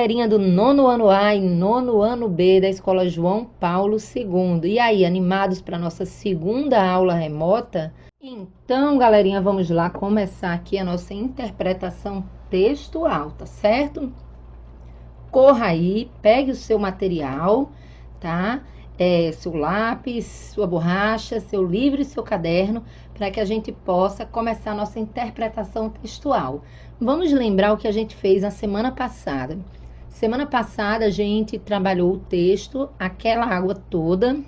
galerinha do nono ano A e nono ano B da Escola João Paulo II. E aí, animados para nossa segunda aula remota? Então, galerinha, vamos lá começar aqui a nossa interpretação textual, tá certo? Corra aí, pegue o seu material, tá? Seu lápis, sua borracha, seu livro e seu caderno, para que a gente possa começar a nossa interpretação textual. Vamos lembrar o que a gente fez na semana passada. Semana passada a gente trabalhou o texto, aquela água toda,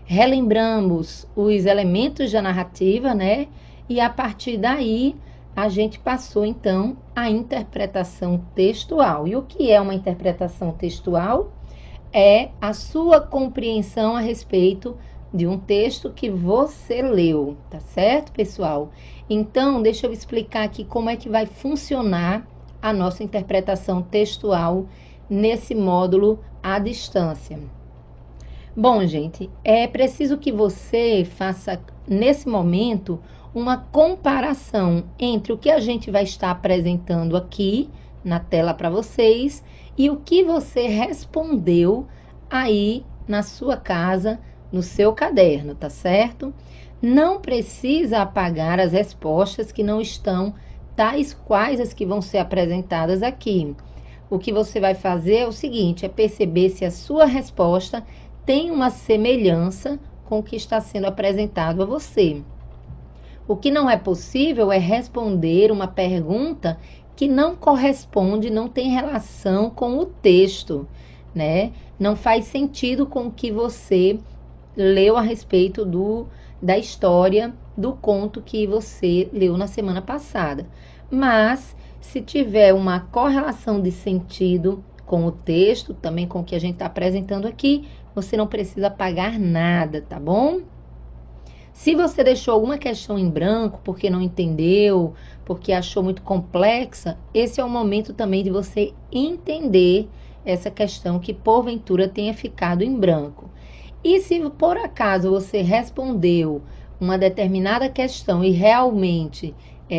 relembramos os elementos da narrativa, né? E a partir daí a gente passou então à interpretação textual. E o que é uma interpretação textual? É a sua compreensão a respeito de um texto que você leu, tá certo, pessoal? Então, deixa eu explicar aqui como é que vai funcionar a nossa interpretação textual nesse módulo à distância. Bom, gente, é preciso que você faça, nesse momento, uma comparação entre o que a gente vai estar apresentando aqui na tela para vocês e o que você respondeu aí na sua casa, no seu caderno, tá certo? Não precisa apagar as respostas que não estão tais quais as que vão ser apresentadas aqui. O que você vai fazer é o seguinte, é perceber se a sua resposta tem uma semelhança com o que está sendo apresentado a você. O que não é possível é responder uma pergunta que não corresponde, não tem relação com o texto, né? Não faz sentido com o que você leu a respeito da história, do conto que você leu na semana passada. Mas, se tiver uma correlação de sentido com o texto, também com o que a gente está apresentando aqui, você não precisa apagar nada, tá bom? Se você deixou alguma questão em branco porque não entendeu, porque achou muito complexa, esse é o momento também de você entender essa questão que porventura tenha ficado em branco. E se por acaso você respondeu uma determinada questão e realmente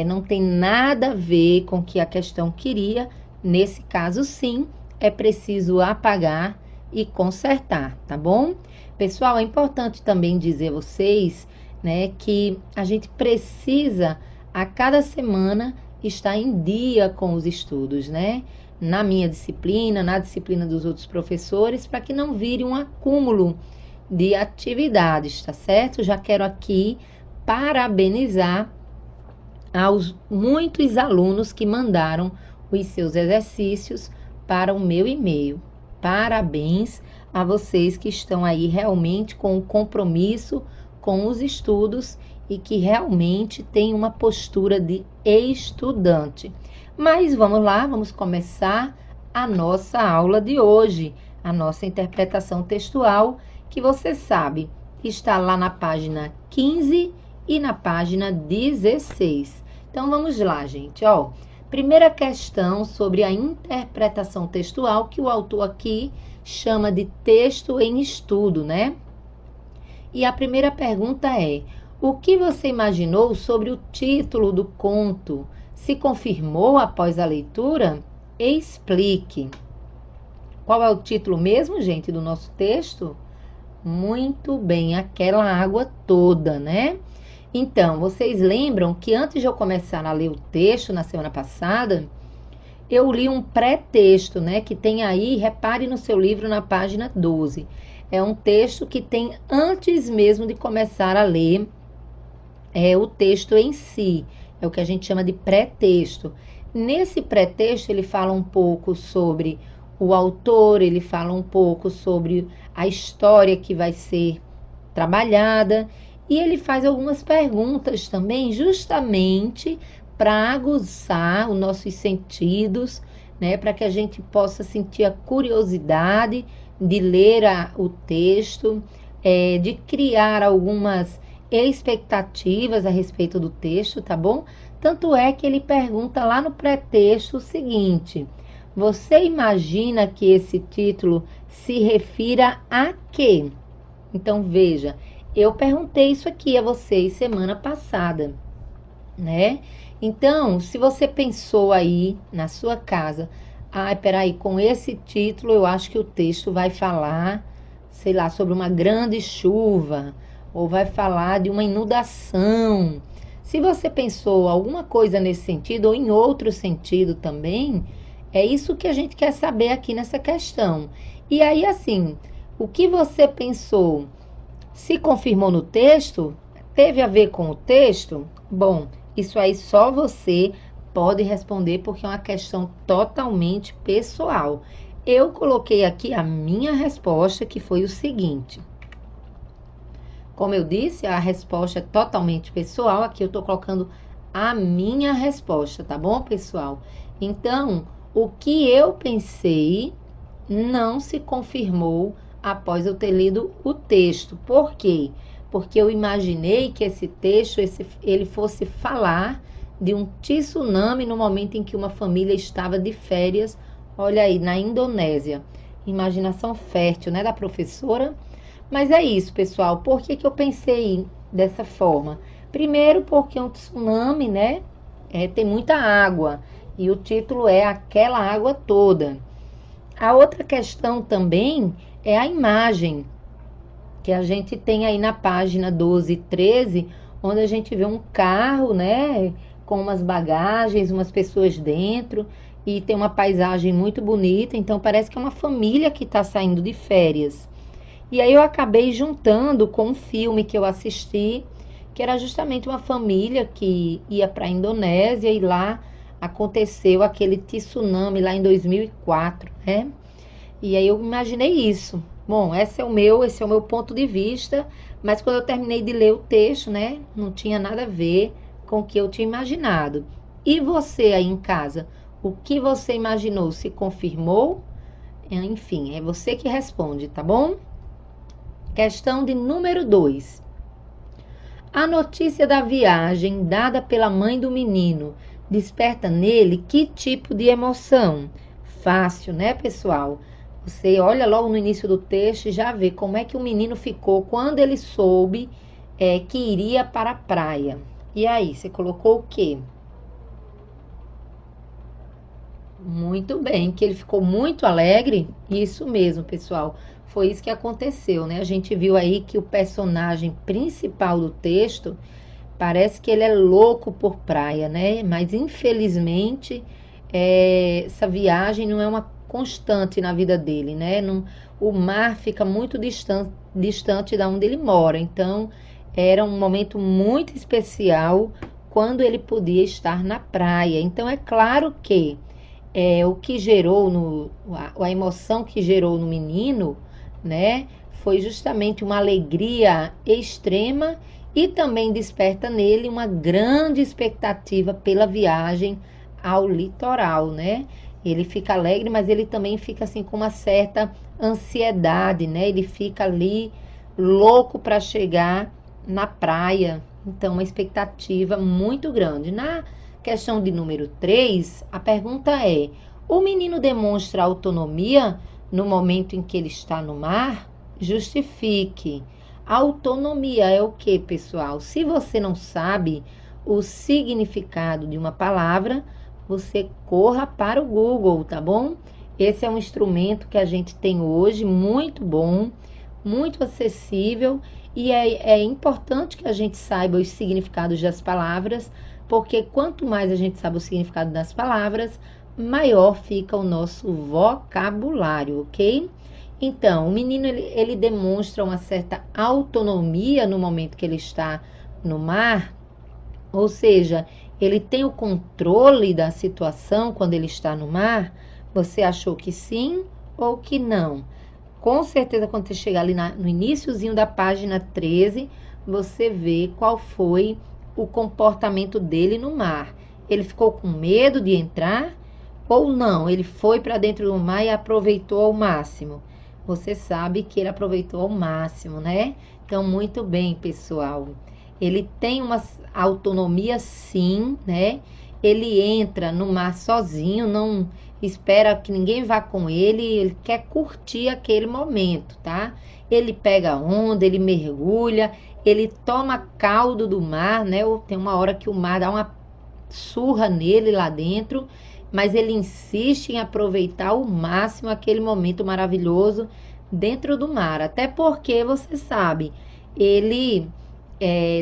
não tem nada a ver com o que a questão queria, nesse caso sim, é preciso apagar e consertar, tá bom? Pessoal, é importante também dizer a vocês, né, que a gente precisa a cada semana estar em dia com os estudos, né? Na minha disciplina, na disciplina dos outros professores, para que não vire um acúmulo de atividades, tá certo? Já quero aqui parabenizar aos muitos alunos que mandaram os seus exercícios para o meu e-mail. Parabéns a vocês que estão aí realmente com o compromisso com os estudos e que realmente têm uma postura de estudante. Mas vamos lá, vamos começar a nossa aula de hoje, a nossa interpretação textual, que você sabe, está lá na página 15 e na página 16. Então vamos lá, gente, ó. Primeira questão sobre a interpretação textual, que o autor aqui chama de texto em estudo, né? E a primeira pergunta é: o que você imaginou sobre o título do conto? Se confirmou após a leitura? Explique. Qual é o título mesmo, gente, do nosso texto? Muito bem, Aquela Água Toda, né? Então, vocês lembram que antes de eu começar a ler o texto na semana passada, eu li um pré-texto, né? Que tem aí, repare no seu livro na página 12. É um texto que tem antes mesmo de começar a ler o texto em si. É o que a gente chama de pré-texto. Nesse pré-texto, ele fala um pouco sobre o autor, ele fala um pouco sobre a história que vai ser trabalhada e ele faz algumas perguntas também, justamente para aguçar os nossos sentidos, né, para que a gente possa sentir a curiosidade de ler o texto, de criar algumas expectativas a respeito do texto, tá bom? Tanto é que ele pergunta lá no pré-texto o seguinte: você imagina que esse título se refira a quê? Então, veja, eu perguntei isso aqui a vocês semana passada, né? Então, se você pensou aí na sua casa Ai, peraí, com esse título eu acho que o texto vai falar, sei lá, sobre uma grande chuva, ou vai falar de uma inundação. Se você pensou alguma coisa nesse sentido, ou em outro sentido também, é isso que a gente quer saber aqui nessa questão. E aí, assim, o que você pensou se confirmou no texto? Teve a ver com o texto? Bom, isso aí só você pode responder porque é uma questão totalmente pessoal. Eu coloquei aqui a minha resposta, que foi o seguinte. Como eu disse, a resposta é totalmente pessoal. Aqui eu estou colocando a minha resposta, tá bom, pessoal? Então, o que eu pensei não se confirmou após eu ter lido o texto. Por quê? Porque eu imaginei que esse texto ele fosse falar de um tsunami no momento em que uma família estava de férias, olha aí, na Indonésia. Imaginação fértil, né, da professora? Mas é isso, pessoal. Por que eu pensei dessa forma? Primeiro, porque é um tsunami, né? Tem muita água. E o título é Aquela Água Toda. A outra questão também é a imagem, que a gente tem aí na página 12 e 13, onde a gente vê um carro, né, com umas bagagens, umas pessoas dentro, e tem uma paisagem muito bonita, então parece que é uma família que está saindo de férias. E aí eu acabei juntando com um filme que eu assisti, que era justamente uma família que ia para a Indonésia e lá aconteceu aquele tsunami lá em 2004, né? E aí eu imaginei isso. Bom, esse é o meu ponto de vista, mas quando eu terminei de ler o texto, né, não tinha nada a ver com o que eu tinha imaginado. E você aí em casa, o que você imaginou se confirmou? Enfim, é você que responde, tá bom? Questão de número 2. A notícia da viagem dada pela mãe do menino desperta nele que tipo de emoção? Fácil, né, pessoal? Você olha logo no início do texto e já vê como é que o menino ficou quando ele soube que iria para a praia. E aí, você colocou o quê? Muito bem, que ele ficou muito alegre. Isso mesmo, pessoal. Foi isso que aconteceu, né? A gente viu aí que o personagem principal do texto parece que ele é louco por praia, né? Mas infelizmente essa viagem não é uma constante na vida dele, né? Não, o mar fica muito distante da onde ele mora. Então era um momento muito especial quando ele podia estar na praia. Então é claro que o que gerou a emoção que gerou no menino, né, foi justamente uma alegria extrema e também desperta nele uma grande expectativa pela viagem ao litoral, né? Ele fica alegre, mas ele também fica assim com uma certa ansiedade, né? Ele fica ali louco para chegar na praia. Então, uma expectativa muito grande. Na questão de número 3, a pergunta é: o menino demonstra autonomia no momento em que ele está no mar? Justifique. Autonomia é o que, pessoal? Se você não sabe o significado de uma palavra, você corra para o Google, tá bom? Esse é um instrumento que a gente tem hoje, muito bom, muito acessível, e é importante que a gente saiba os significados das palavras, porque quanto mais a gente sabe o significado das palavras, maior fica o nosso vocabulário, ok? Então, o menino ele demonstra uma certa autonomia no momento que ele está no mar, ou seja, ele tem o controle da situação quando ele está no mar. Você achou que sim ou que não? Com certeza, quando você chegar ali no iniciozinho da página 13, você vê qual foi o comportamento dele no mar. Ele ficou com medo de entrar ou não? Ele foi para dentro do mar e aproveitou ao máximo. Você sabe que ele aproveitou ao máximo, né? Então, muito bem, pessoal. Ele tem uma autonomia, sim, né? Ele entra no mar sozinho, não espera que ninguém vá com ele quer curtir aquele momento, tá? Ele pega onda, ele mergulha, ele toma caldo do mar, né? Tem uma hora que o mar dá uma surra nele lá dentro mas ele insiste em aproveitar ao máximo aquele momento maravilhoso dentro do mar. Até porque, você sabe, ele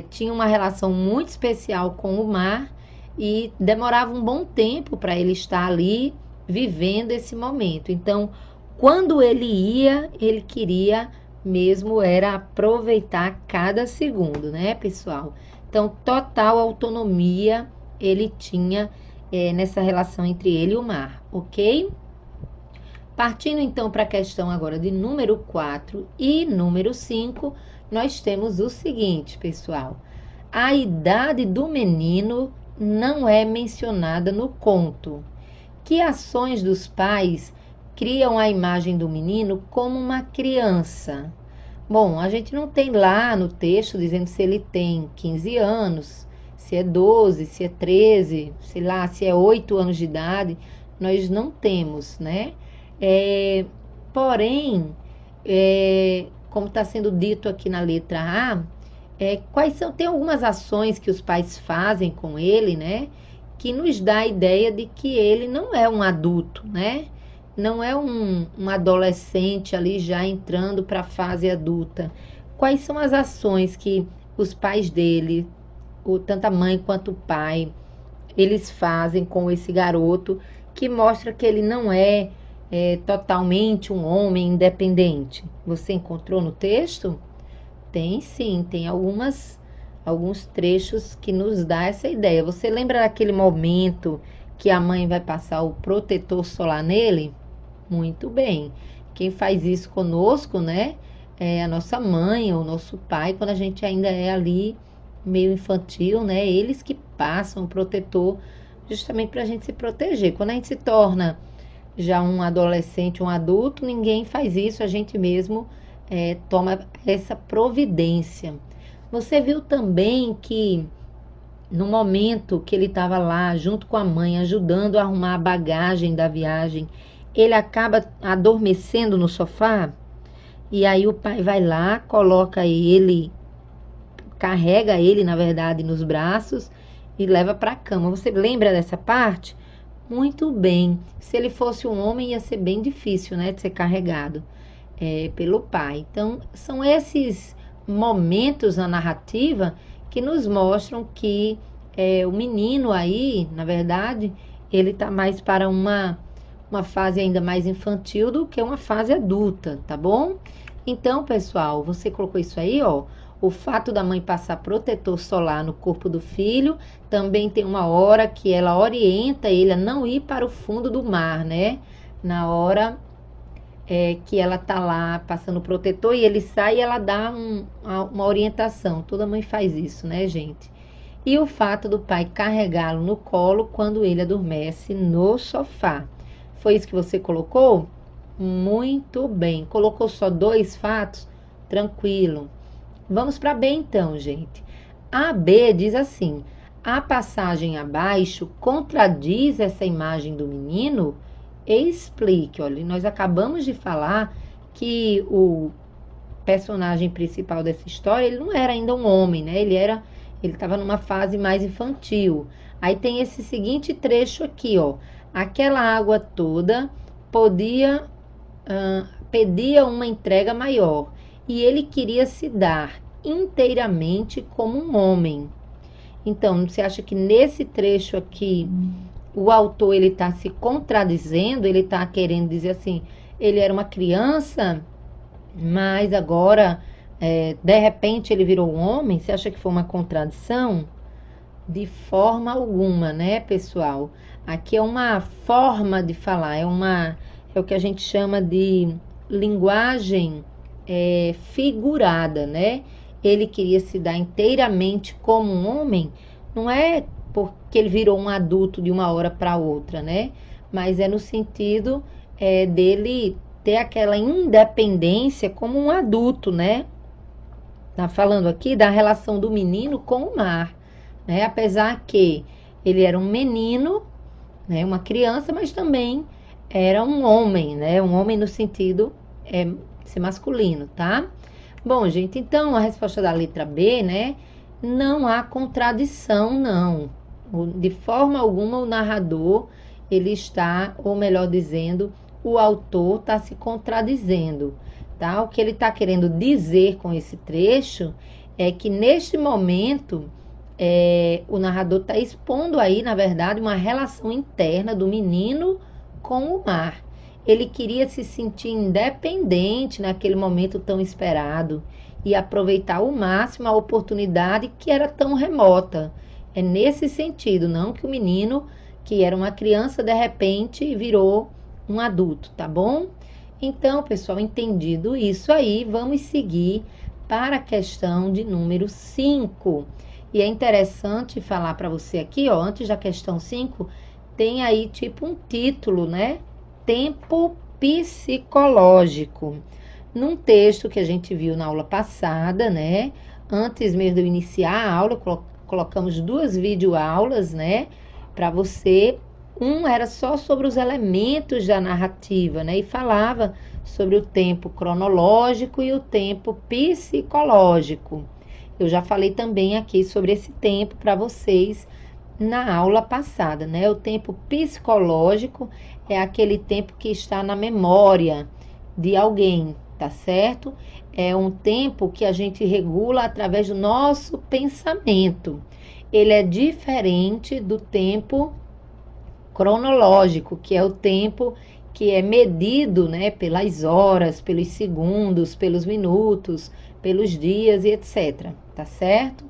tinha uma relação muito especial com o mar e demorava um bom tempo para ele estar ali vivendo esse momento. Então, quando ele ia, ele queria mesmo era aproveitar cada segundo, né, pessoal? Então, total autonomia ele tinha nessa relação entre ele e o mar, ok? Partindo então para a questão agora de número 4 e número 5, nós temos o seguinte, pessoal. A idade do menino não é mencionada no conto. Que ações dos pais criam a imagem do menino como uma criança? Bom, a gente não tem lá no texto dizendo se ele tem 15 anos, se é 12, se é 13, sei lá, se é 8 anos de idade. Nós não temos, né? Porém, como está sendo dito aqui na letra A, tem algumas ações que os pais fazem com ele, né? Que nos dá a ideia de que ele não é um adulto, né? Não é um adolescente ali já entrando para a fase adulta. Quais são as ações que os pais dele, tanto a mãe quanto o pai, eles fazem com esse garoto, que mostra que ele não é totalmente um homem independente? Você encontrou no texto? Tem sim, tem alguns trechos que nos dá essa ideia. Você lembra daquele momento que a mãe vai passar o protetor solar nele? Muito bem. Quem faz isso conosco, né? É a nossa mãe ou o nosso pai, quando a gente ainda é ali meio infantil, né? Eles que passam o protetor justamente para a gente se proteger. Quando a gente se torna já um adolescente, um adulto, ninguém faz isso, a gente mesmo toma essa providência. Você viu também que no momento que ele estava lá junto com a mãe, ajudando a arrumar a bagagem da viagem, ele acaba adormecendo no sofá? E aí o pai vai lá, coloca ele, carrega ele, na verdade, nos braços e leva para a cama. Você lembra dessa parte? Muito bem. Se ele fosse um homem, ia ser bem difícil, né, de ser carregado pelo pai. Então, são esses momentos na narrativa que nos mostram que o menino aí, na verdade, ele está mais para uma fase ainda mais infantil do que uma fase adulta, tá bom? Então, pessoal, você colocou isso aí, ó. O fato da mãe passar protetor solar no corpo do filho, também tem uma hora que ela orienta ele a não ir para o fundo do mar, né? Na hora que ela tá lá passando protetor e ele sai e ela dá uma orientação. Toda mãe faz isso, né, gente? E o fato do pai carregá-lo no colo quando ele adormece no sofá. Foi isso que você colocou? Muito bem. Colocou só 2 fatos? Tranquilo. Vamos para B então, gente. A B diz assim: a passagem abaixo contradiz essa imagem do menino? Explique. Olha, nós acabamos de falar que o personagem principal dessa história, ele não era ainda um homem, né? Ele estava numa fase mais infantil. Aí tem esse seguinte trecho aqui, ó. Aquela água toda pedia uma entrega maior e ele queria se dar inteiramente como um homem. Então, você acha que nesse trecho aqui o autor ele está se contradizendo? Ele está querendo dizer assim, ele era uma criança, mas agora de repente ele virou um homem? Você acha que foi uma contradição? De forma alguma, né, pessoal? Aqui é uma forma de falar, é o que a gente chama de linguagem figurada, né? Ele queria se dar inteiramente como um homem, não é porque ele virou um adulto de uma hora para outra, né? Mas é no sentido dele ter aquela independência como um adulto, né? Tá falando aqui da relação do menino com o mar, né? Apesar que ele era um menino, né? Uma criança, mas também era um homem, né? Um homem no sentido ser masculino, tá? Bom, gente, então a resposta da letra B, né? Não há contradição, não. De forma alguma o narrador ele está, ou melhor dizendo, o autor está se contradizendo, tá? O que ele está querendo dizer com esse trecho é que neste momento o narrador está expondo aí, na verdade, uma relação interna do menino com o mar. Ele queria se sentir independente naquele momento tão esperado e aproveitar ao máximo a oportunidade que era tão remota. É nesse sentido, não que o menino, que era uma criança, de repente virou um adulto, tá bom? Então, pessoal, entendido isso aí, vamos seguir para a questão de número 5. E é interessante falar para você aqui, ó, antes da questão 5, tem aí tipo um título, né? Tempo psicológico. Num texto que a gente viu na aula passada, né? Antes mesmo de eu iniciar a aula, colocamos 2 videoaulas, né? Para você. Um era só sobre os elementos da narrativa, né? E falava sobre o tempo cronológico e o tempo psicológico. Eu já falei também aqui sobre esse tempo para vocês na aula passada, né? O tempo psicológico é aquele tempo que está na memória de alguém, tá certo? É um tempo que a gente regula através do nosso pensamento. Ele é diferente do tempo cronológico, que é o tempo que é medido, né, pelas horas, pelos segundos, pelos minutos, pelos dias e etc. Tá certo?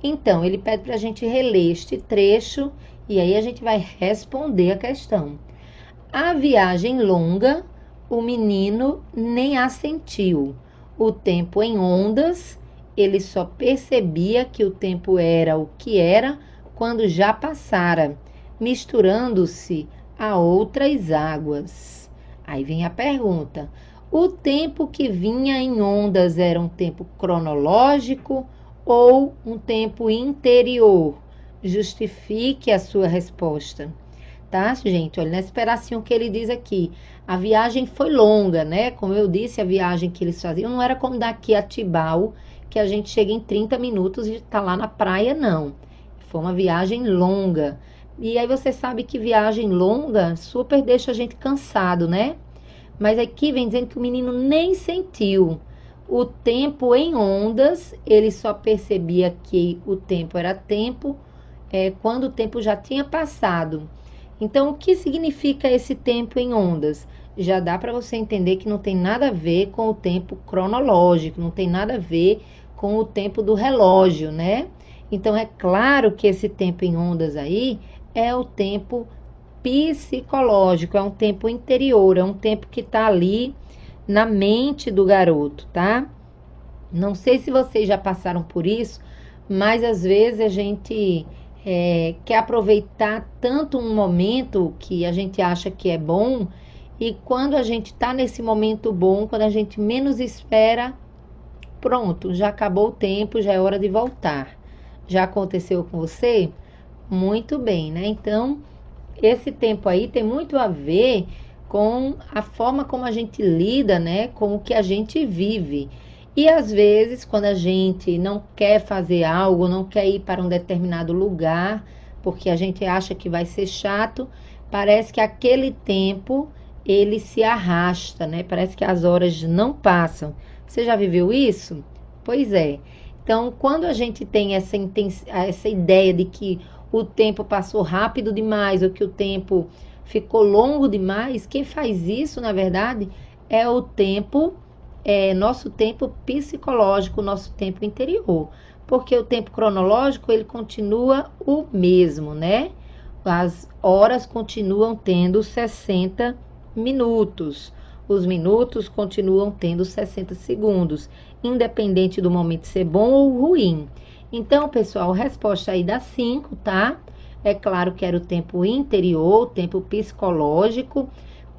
Então, ele pede para a gente reler este trecho e aí a gente vai responder a questão. A viagem longa, o menino nem a sentiu. O tempo em ondas, ele só percebia que o tempo era o que era quando já passara, misturando-se a outras águas. Aí vem a pergunta: o tempo que vinha em ondas era um tempo cronológico ou um tempo interior? Justifique a sua resposta. Tá, gente? Olha, nesse pedacinho que ele diz aqui, a viagem foi longa, né? Como eu disse, a viagem que eles faziam não era como daqui a Tibau, que a gente chega em 30 minutos e tá lá na praia, não. Foi uma viagem longa. E aí você sabe que viagem longa super deixa a gente cansado, né? Mas aqui vem dizendo que o menino nem sentiu. O tempo em ondas, ele só percebia que o tempo era tempo quando o tempo já tinha passado. Então, o que significa esse tempo em ondas? Já dá para você entender que não tem nada a ver com o tempo cronológico, não tem nada a ver com o tempo do relógio, né? Então, é claro que esse tempo em ondas aí é o tempo psicológico, é um tempo interior, é um tempo que está ali na mente do garoto, tá? Não sei se vocês já passaram por isso, mas às vezes a gente quer aproveitar tanto um momento que a gente acha que é bom, e quando a gente está nesse momento bom, quando a gente menos espera, pronto, já acabou o tempo, já é hora de voltar. Já aconteceu com você? Muito bem, né? Então, esse tempo aí tem muito a ver com a forma como a gente lida, né, com o que a gente vive. E às vezes, quando a gente não quer fazer algo, não quer ir para um determinado lugar, porque a gente acha que vai ser chato, parece que aquele tempo ele se arrasta, né? Parece que as horas não passam. Você já viveu isso? Pois é. Então, quando a gente tem essa ideia de que o tempo passou rápido demais ou que o tempo ficou longo demais, quem faz isso, na verdade, é o tempo, nosso tempo psicológico, nosso tempo interior. Porque o tempo cronológico, ele continua o mesmo, né? As horas continuam tendo 60 minutos. Os minutos continuam tendo 60 segundos, independente do momento ser bom ou ruim. Então, pessoal, resposta aí dá 5, tá? É claro que era o tempo interior, o tempo psicológico,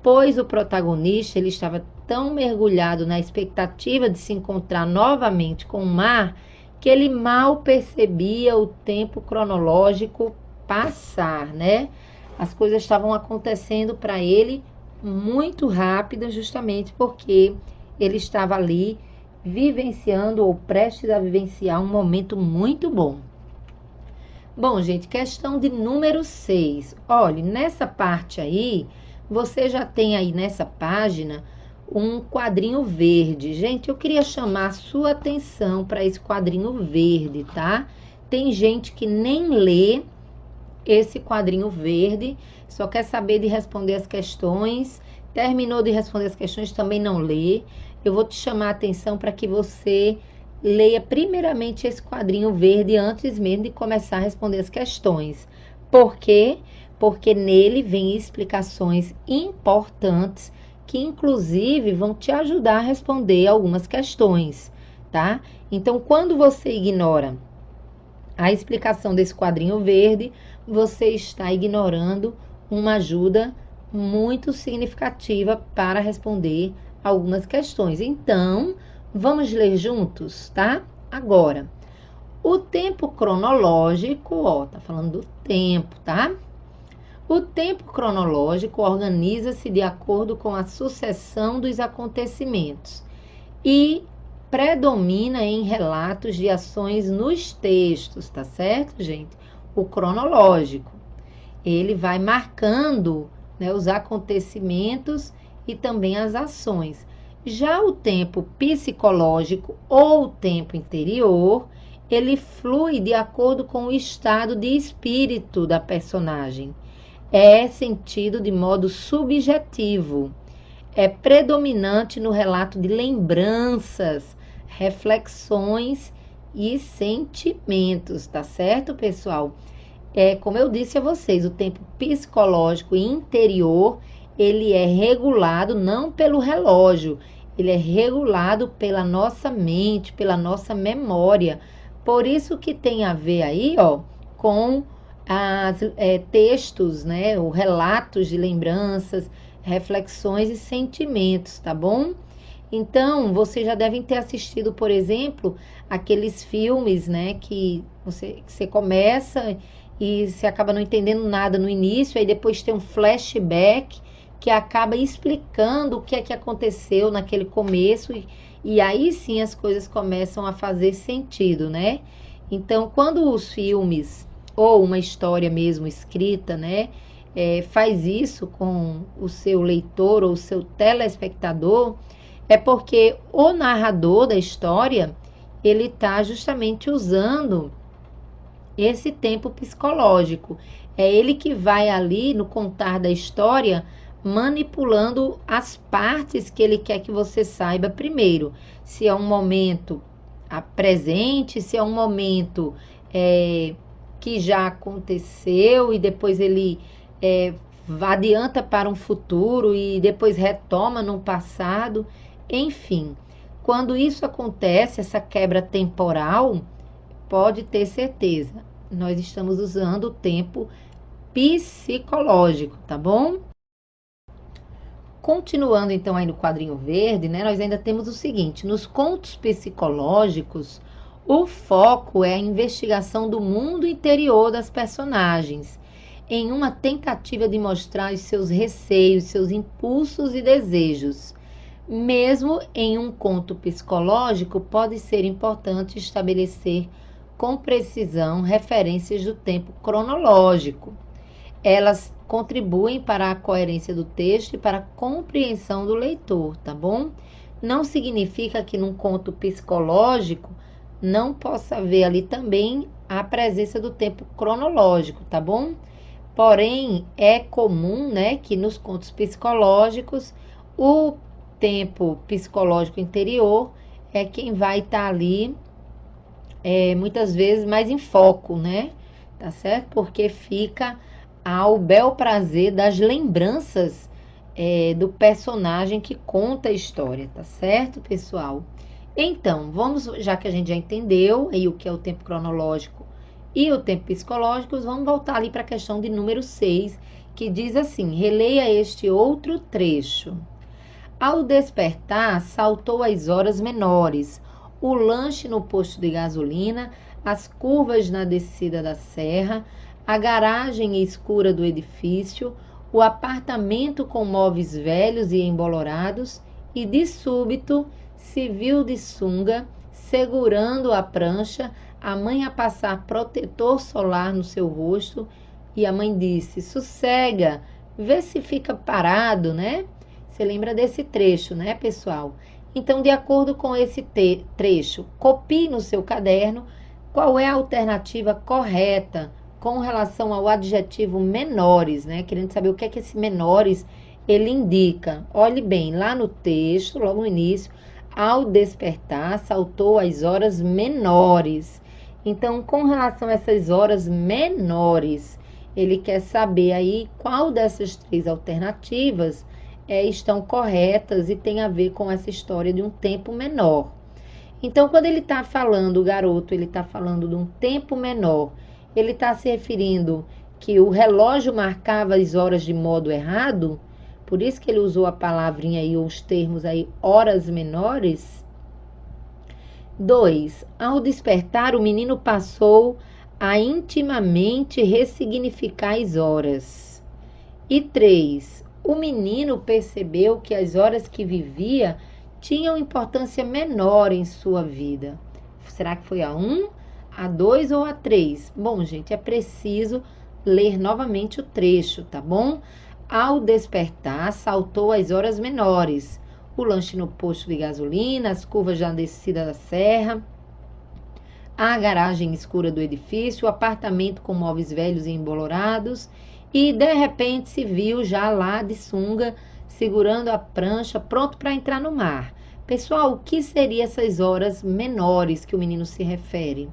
pois o protagonista ele estava tão mergulhado na expectativa de se encontrar novamente com o mar, que ele mal percebia o tempo cronológico passar, né? As coisas estavam acontecendo para ele muito rápido, justamente porque ele estava ali vivenciando ou prestes a vivenciar um momento muito bom. Bom, gente, questão de número 6. Olha, nessa parte aí, você já tem aí nessa página um quadrinho verde. Gente, eu queria chamar a sua atenção para esse quadrinho verde, tá? Tem gente que nem lê esse quadrinho verde, só quer saber de responder as questões, terminou de responder as questões, também não lê. Eu vou te chamar a atenção para que você leia primeiramente esse quadrinho verde antes mesmo de começar a responder as questões. Por quê? Porque nele vem explicações importantes que inclusive vão te ajudar a responder algumas questões, tá? Então, quando você ignora a explicação desse quadrinho verde, você está ignorando uma ajuda muito significativa para responder algumas questões. Então, vamos ler juntos, tá? Agora, o tempo cronológico, ó, tá falando do tempo, tá? O tempo cronológico organiza-se de acordo com a sucessão dos acontecimentos e predomina em relatos de ações nos textos, tá certo, gente? O cronológico, ele vai marcando, né, os acontecimentos e também as ações. Já o tempo psicológico ou o tempo interior, ele flui de acordo com o estado de espírito da personagem. É sentido de modo subjetivo. É predominante no relato de lembranças, reflexões e sentimentos, tá certo, pessoal? Como eu disse a vocês, o tempo psicológico e interior, ele é regulado não pelo relógio, ele é regulado pela nossa mente, pela nossa memória. Por isso que tem a ver aí, ó, com textos, né, ou relatos de lembranças, reflexões e sentimentos, tá bom? Então, vocês já devem ter assistido, por exemplo, aqueles filmes, né, que você começa e você acaba não entendendo nada no início, aí depois tem um flashback que acaba explicando o que é que aconteceu naquele começo e aí sim as coisas começam a fazer sentido, né? Então, quando os filmes ou uma história mesmo escrita, né, faz isso com o seu leitor ou o seu telespectador, é porque o narrador da história, ele está justamente usando esse tempo psicológico. É ele que vai ali no contar da história, manipulando as partes que ele quer que você saiba primeiro. Se é um momento presente, se é um momento que já aconteceu e depois ele adianta para um futuro e depois retoma no passado. Enfim, quando isso acontece, essa quebra temporal, pode ter certeza, nós estamos usando o tempo psicológico, tá bom? Continuando então aí no quadrinho verde, né, nós ainda temos o seguinte: nos contos psicológicos, o foco é a investigação do mundo interior das personagens, em uma tentativa de mostrar os seus receios, seus impulsos e desejos. Mesmo em um conto psicológico, pode ser importante estabelecer com precisão referências do tempo cronológico. Elas contribuem para a coerência do texto e para a compreensão do leitor, tá bom? Não significa que num conto psicológico não possa haver ali também a presença do tempo cronológico, tá bom? Porém, é comum, né, que nos contos psicológicos o tempo psicológico interior é quem vai estar ali muitas vezes mais em foco, né? Tá certo? Porque fica ao bel prazer das lembranças do personagem que conta a história, tá certo, pessoal? Então, vamos, já que a gente já entendeu aí o que é o tempo cronológico e o tempo psicológico, vamos voltar ali para a questão de número 6, que diz assim: releia este outro trecho. Ao despertar, saltou às horas menores, o lanche no posto de gasolina, as curvas na descida da serra, a garagem escura do edifício, o apartamento com móveis velhos e embolorados, e de súbito se viu de sunga, segurando a prancha, a mãe a passar protetor solar no seu rosto e a mãe disse: sossega, vê se fica parado, né? Você lembra desse trecho, né, pessoal? Então, de acordo com esse trecho, copie no seu caderno qual é a alternativa correta com relação ao adjetivo menores, né? Querendo saber o que é que esse menores ele indica. Olhe bem, lá no texto, logo no início, ao despertar, saltou às horas menores. Então, com relação a essas horas menores, ele quer saber aí qual dessas três alternativas estão corretas e tem a ver com essa história de um tempo menor. Então, quando ele está falando, o garoto, ele está falando de um tempo menor, ele está se referindo que o relógio marcava as horas de modo errado, por isso que ele usou a palavrinha aí, ou os termos aí, horas menores. 2. Ao despertar, o menino passou a intimamente ressignificar as horas. E 3. O menino percebeu que as horas que vivia tinham importância menor em sua vida. Será que foi a 1, a 2 ou a 3? Bom, gente, é preciso ler novamente o trecho, tá bom? Ao despertar, saltou às horas menores. O lanche no posto de gasolina, as curvas da descida da serra, a garagem escura do edifício, o apartamento com móveis velhos e embolorados, e de repente se viu já lá de sunga, segurando a prancha, pronto para entrar no mar. Pessoal, o que seriam essas horas menores que o menino se refere?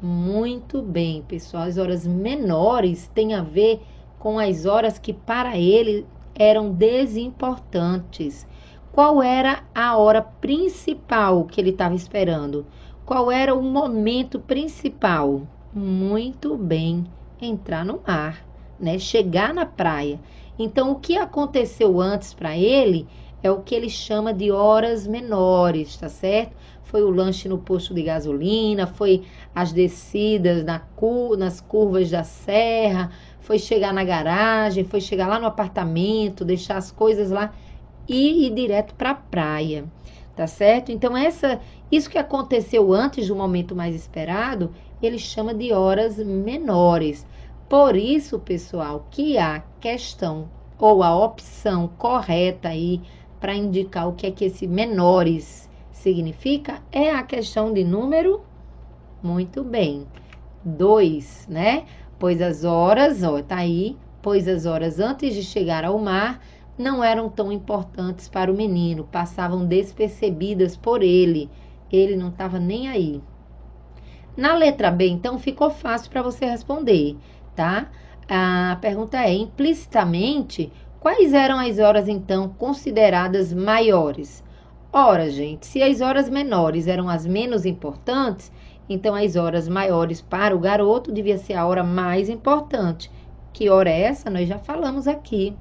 Muito bem, pessoal, as horas menores têm a ver com as horas que para ele eram desimportantes. Qual era a hora principal que ele estava esperando? Qual era o momento principal? Muito bem, entrar no mar, né? Chegar na praia. Então, o que aconteceu antes para ele é o que ele chama de horas menores, tá certo? Foi o lanche no posto de gasolina, foi as descidas nas curvas da serra, foi chegar na garagem, foi chegar lá no apartamento, deixar as coisas lá e ir direto para a praia, tá certo? Então, isso que aconteceu antes do momento mais esperado, ele chama de horas menores. Por isso, pessoal, que a questão ou a opção correta aí para indicar o que é que esse menores significa é a questão de número, muito bem, 2, né? Pois as horas, ó, tá aí, pois as horas antes de chegar ao mar não eram tão importantes para o menino, passavam despercebidas por ele. Ele não estava nem aí. Na letra B, então, ficou fácil para você responder, tá? A pergunta é, implicitamente, quais eram as horas, então, consideradas maiores? Ora, gente, se as horas menores eram as menos importantes, então as horas maiores para o garoto devia ser a hora mais importante. Que hora é essa? Nós já falamos aqui.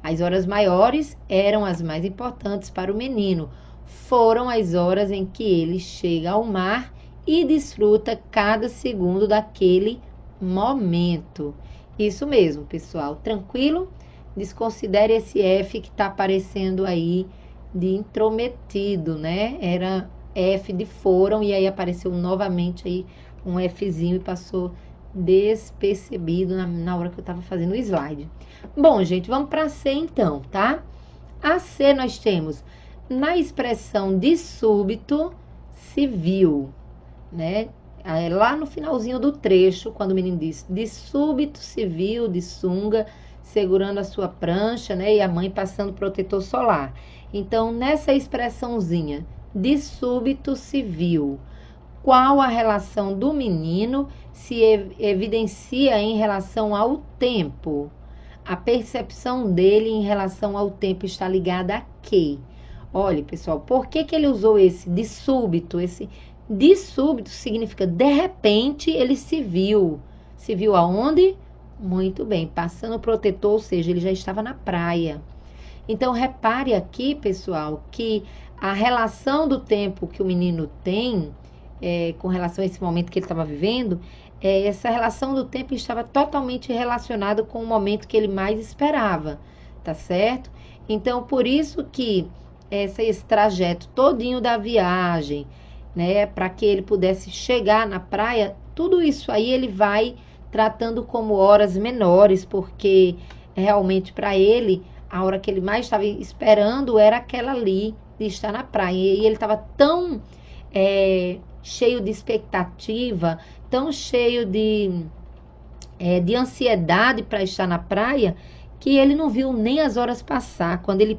As horas maiores eram as mais importantes para o menino. Foram as horas em que ele chega ao mar e desfruta cada segundo daquele momento. Isso mesmo, pessoal. Tranquilo? Desconsidere esse F que está aparecendo aí de intrometido, né? Era F de foram e aí apareceu novamente aí um Fzinho e passou despercebido na hora que eu estava fazendo o slide. Bom, gente, vamos para C então, tá? A C nós temos na expressão de súbito se viu, né? Lá no finalzinho do trecho, quando o menino diz de súbito se viu, de sunga, segurando a sua prancha, né? E a mãe passando protetor solar. Então, nessa expressãozinha, de súbito se viu, qual a relação do menino se evidencia em relação ao tempo? A percepção dele em relação ao tempo está ligada a quê? Olha, pessoal, por que ele usou esse de súbito? Esse de súbito significa de repente ele se viu. Se viu aonde? Muito bem, passando o protetor, ou seja, ele já estava na praia. Então, repare aqui, pessoal, que a relação do tempo que o menino tem com relação a esse momento que ele estava vivendo, essa relação do tempo estava totalmente relacionada com o momento que ele mais esperava, tá certo? Então, por isso que esse trajeto todinho da viagem, né, para que ele pudesse chegar na praia, tudo isso aí ele vai tratando como horas menores, porque realmente para ele, a hora que ele mais estava esperando era aquela ali de estar na praia. E ele estava tão cheio de expectativa, tão cheio de ansiedade para estar na praia, que ele não viu nem as horas passar. Quando ele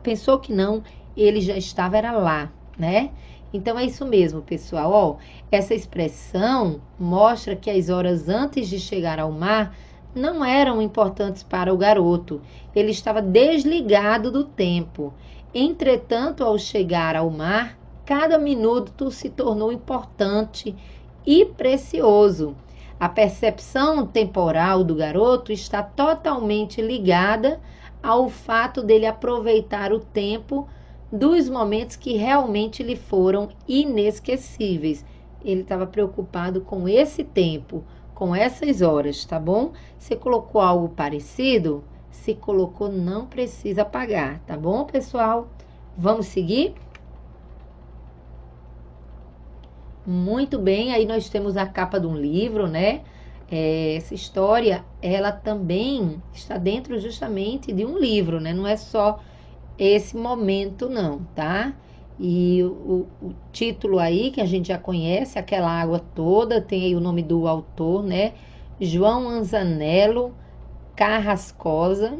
pensou que não, ele já estava era lá, né? Então é isso mesmo, pessoal. Ó, essa expressão mostra que as horas antes de chegar ao mar não eram importantes para o garoto. Ele estava desligado do tempo. Entretanto, ao chegar ao mar, cada minuto se tornou importante e precioso. A percepção temporal do garoto está totalmente ligada ao fato dele aproveitar o tempo dos momentos que realmente lhe foram inesquecíveis. Ele estava preocupado com esse tempo, com essas horas, tá bom? Se colocou algo parecido, se colocou, não precisa pagar, tá bom, pessoal? Vamos seguir? Muito bem, aí nós temos a capa de um livro, né? Essa história, ela também está dentro justamente de um livro, né? Não é só esse momento não, tá? E o título aí, que a gente já conhece, Aquela Água Toda, tem aí o nome do autor, né? João Anzanello Carrascosa.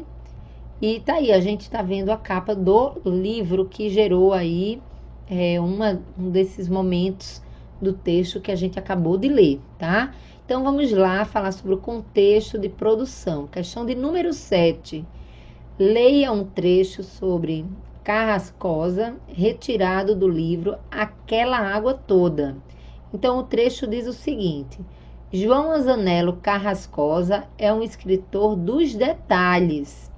E tá aí, a gente tá vendo a capa do livro que gerou aí um desses momentos do texto que a gente acabou de ler, tá? Então vamos lá falar sobre o contexto de produção. Questão de número 7. Leia um trecho sobre Carrascosa, retirado do livro Aquela Água Toda. Então, o trecho diz o seguinte: João Anzanello Carrascosa é um escritor dos detalhes.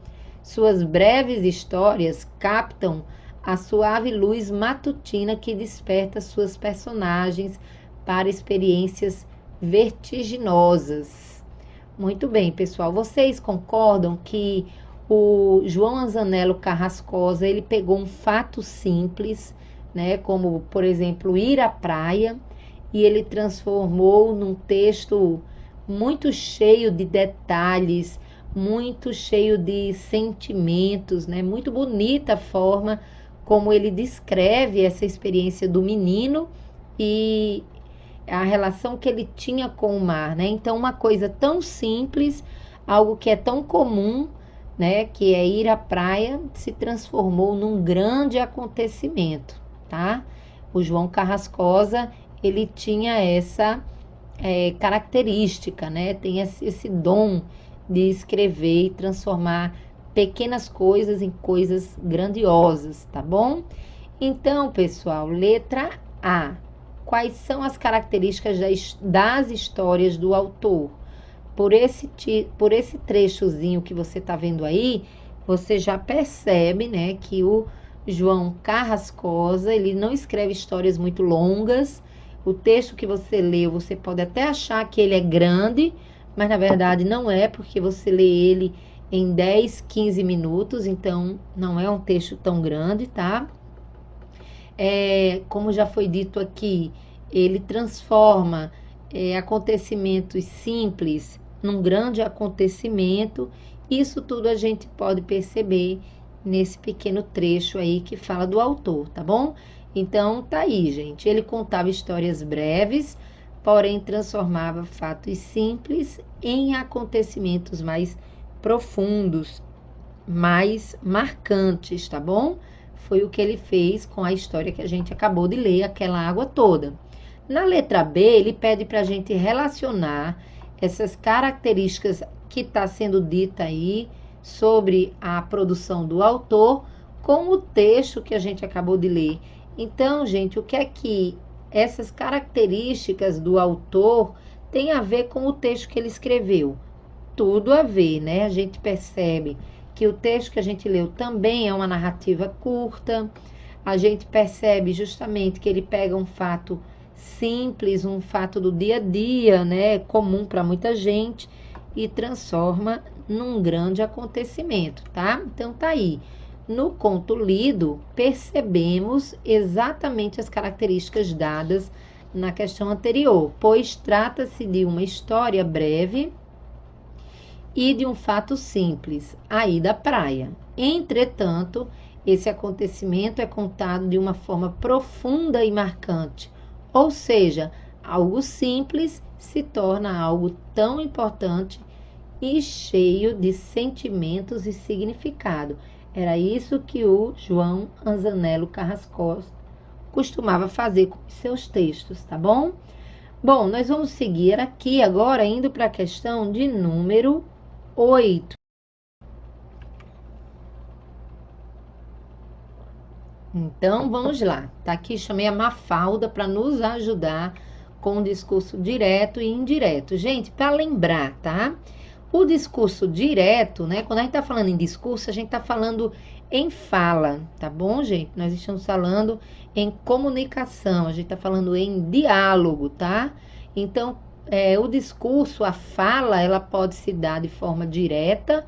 Suas breves histórias captam a suave luz matutina que desperta suas personagens para experiências vertiginosas. Muito bem, pessoal. Vocês concordam que o João Anzanello Carrascosa, ele pegou um fato simples, né, como, por exemplo, ir à praia, e ele transformou num texto muito cheio de detalhes, muito cheio de sentimentos, né, muito bonita a forma como ele descreve essa experiência do menino e a relação que ele tinha com o mar, né? Então, uma coisa tão simples, algo que é tão comum, né, que é ir à praia, se transformou num grande acontecimento, tá? O João Carrascosa, ele tinha essa característica, né? Tem esse dom de escrever e transformar pequenas coisas em coisas grandiosas, tá bom? Então, pessoal, letra A. Quais são as características das histórias do autor? Por esse trechozinho que você está vendo aí, você já percebe, né, que o João Carrascosa, ele não escreve histórias muito longas. O texto que você leu, você pode até achar que ele é grande, mas na verdade não é, porque você lê ele em 10, 15 minutos, então não é um texto tão grande, tá? Como já foi dito aqui, ele transforma acontecimentos simples num grande acontecimento. Isso tudo a gente pode perceber nesse pequeno trecho aí que fala do autor, tá bom? Então, tá aí, gente. Ele contava histórias breves, porém transformava fatos simples em acontecimentos mais profundos, mais marcantes, tá bom? Foi o que ele fez com a história que a gente acabou de ler, Aquela Água Toda. Na letra B, ele pede para a gente relacionar essas características que está sendo dita aí sobre a produção do autor com o texto que a gente acabou de ler. Então, gente, o que é que essas características do autor têm a ver com o texto que ele escreveu? Tudo a ver, né? A gente percebe que o texto que a gente leu também é uma narrativa curta. A gente percebe justamente que ele pega um fato simples, um fato do dia a dia, né, comum para muita gente, e transforma num grande acontecimento, tá? Então tá aí. No conto lido, percebemos exatamente as características dadas na questão anterior, pois trata-se de uma história breve e de um fato simples, a ida à praia. Entretanto, esse acontecimento é contado de uma forma profunda e marcante, ou seja, algo simples se torna algo tão importante e cheio de sentimentos e significado. Era isso que o João Anzanello Carrascosa costumava fazer com seus textos, tá bom? Bom, nós vamos seguir aqui agora, indo para a questão de número 8. Então, vamos lá. Tá aqui, chamei a Mafalda para nos ajudar com o discurso direto e indireto. Gente, para lembrar, tá? O discurso direto, né? Quando a gente tá falando em discurso, a gente tá falando em fala, tá bom, gente? Nós estamos falando em comunicação, a gente tá falando em diálogo, tá? Então, o discurso, a fala, ela pode se dar de forma direta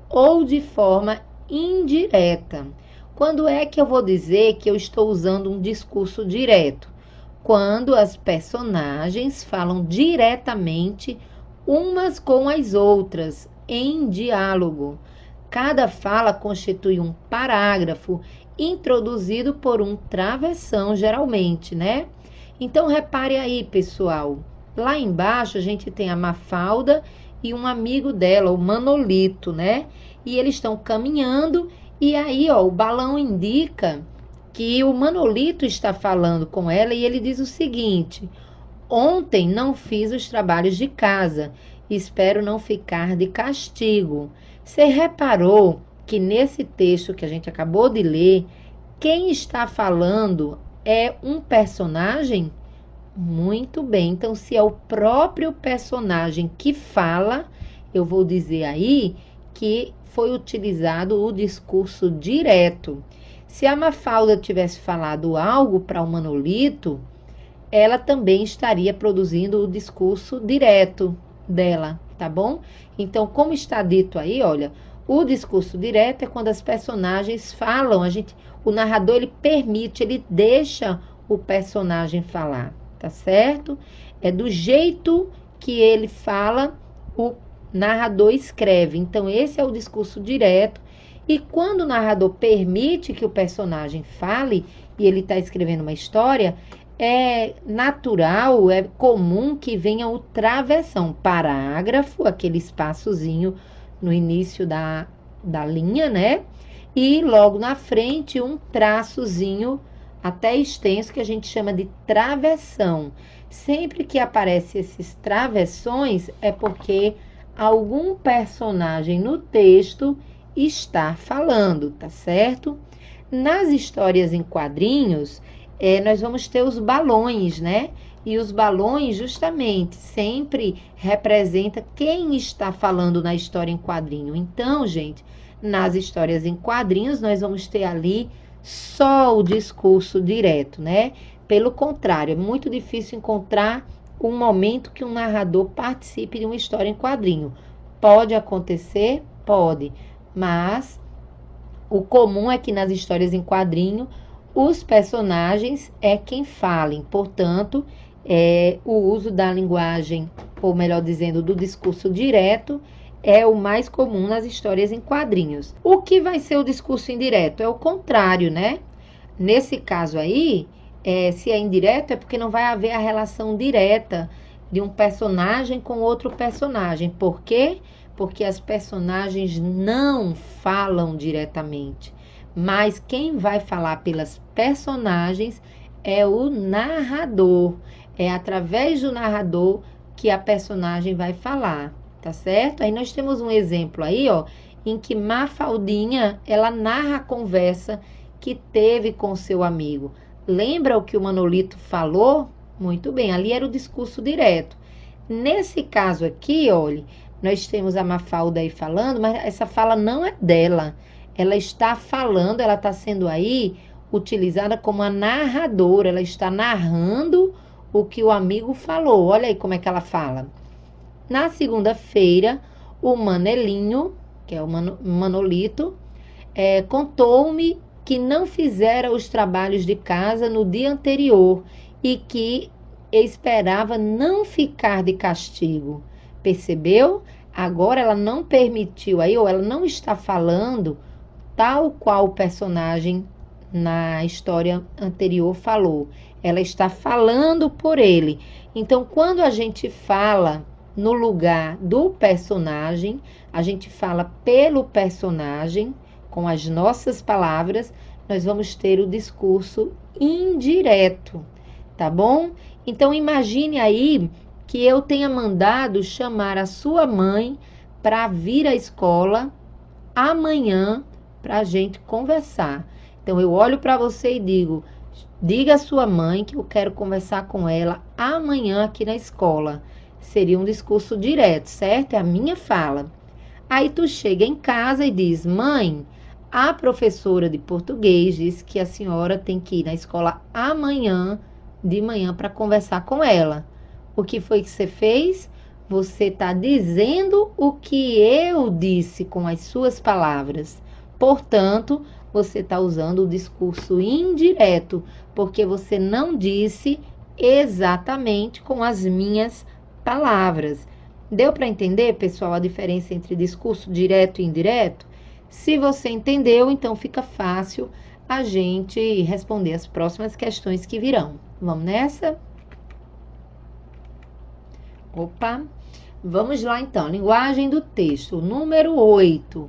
ou de forma indireta. Quando é que eu vou dizer que eu estou usando um discurso direto? Quando as personagens falam diretamente umas com as outras, em diálogo. Cada fala constitui um parágrafo introduzido por um travessão, geralmente, né? Então, repare aí, pessoal. Lá embaixo, a gente tem a Mafalda e um amigo dela, o Manolito, né? E eles estão caminhando e aí, ó, o balão indica que o Manolito está falando com ela e ele diz o seguinte: ontem não fiz os trabalhos de casa, espero não ficar de castigo. Você reparou que nesse texto que a gente acabou de ler, quem está falando é um personagem? Muito bem, então se é o próprio personagem que fala, eu vou dizer aí que foi utilizado o discurso direto. Se a Mafalda tivesse falado algo para o Manolito, ela também estaria produzindo o discurso direto dela, tá bom? Então, como está dito aí, olha, o discurso direto é quando as personagens falam, o narrador ele permite, ele deixa o personagem falar, tá certo? É do jeito que ele fala, o narrador escreve. Então, esse é o discurso direto. E quando o narrador permite que o personagem fale, e ele está escrevendo uma história, é natural, é comum que venha o travessão, parágrafo, aquele espaçozinho no início da linha, né? E logo na frente um traçozinho até extenso que a gente chama de travessão. Sempre que aparece esses travessões é porque algum personagem no texto está falando, tá certo? Nas histórias em quadrinhos, nós vamos ter os balões, né? E os balões, justamente, sempre representa quem está falando na história em quadrinho. Então, gente, nas histórias em quadrinhos, nós vamos ter ali só o discurso direto, né? Pelo contrário, é muito difícil encontrar um momento que um narrador participe de uma história em quadrinho. Pode acontecer? Pode, mas o comum é que nas histórias em quadrinho os personagens é quem falem, portanto, o uso da linguagem, ou melhor dizendo, do discurso direto, é o mais comum nas histórias em quadrinhos. O que vai ser o discurso indireto? É o contrário, né? Nesse caso aí, se é indireto, é porque não vai haver a relação direta de um personagem com outro personagem. Por quê? Porque as personagens não falam diretamente. Mas quem vai falar pelas personagens é o narrador. É através do narrador que a personagem vai falar, tá certo? Aí nós temos um exemplo aí, ó, em que Mafaldinha, ela narra a conversa que teve com seu amigo. Lembra o que o Manolito falou? Muito bem, ali era o discurso direto. Nesse caso aqui, olha, nós temos a Mafalda aí falando, mas essa fala não é dela. Ela está falando, ela está sendo aí utilizada como a narradora, ela está narrando o que o amigo falou. Olha aí como é que ela fala. Na segunda-feira, o Manelinho, que é o Manolito, contou-me que não fizera os trabalhos de casa no dia anterior e que esperava não ficar de castigo. Percebeu? Agora ela não permitiu aí, ou ela não está falando tal qual o personagem na história anterior falou. Ela está falando por ele. Então, quando a gente fala no lugar do personagem, a gente fala pelo personagem, com as nossas palavras, nós vamos ter o discurso indireto, tá bom? Então, imagine aí que eu tenha mandado chamar a sua mãe para vir à escola amanhã para a gente conversar. Então, eu olho para você e digo, diga à sua mãe que eu quero conversar com ela amanhã aqui na escola. Seria um discurso direto, certo? É a minha fala. Aí tu chega em casa e diz, mãe, a professora de português disse que a senhora tem que ir na escola amanhã, de manhã, para conversar com ela. O que foi que você fez? Você está dizendo o que eu disse com as suas palavras. Portanto, você está usando o discurso indireto, porque você não disse exatamente com as minhas palavras. Deu para entender, pessoal, a diferença entre discurso direto e indireto? Se você entendeu, então fica fácil a gente responder as próximas questões que virão. Vamos nessa? Opa! Vamos lá então, linguagem do texto, número 8.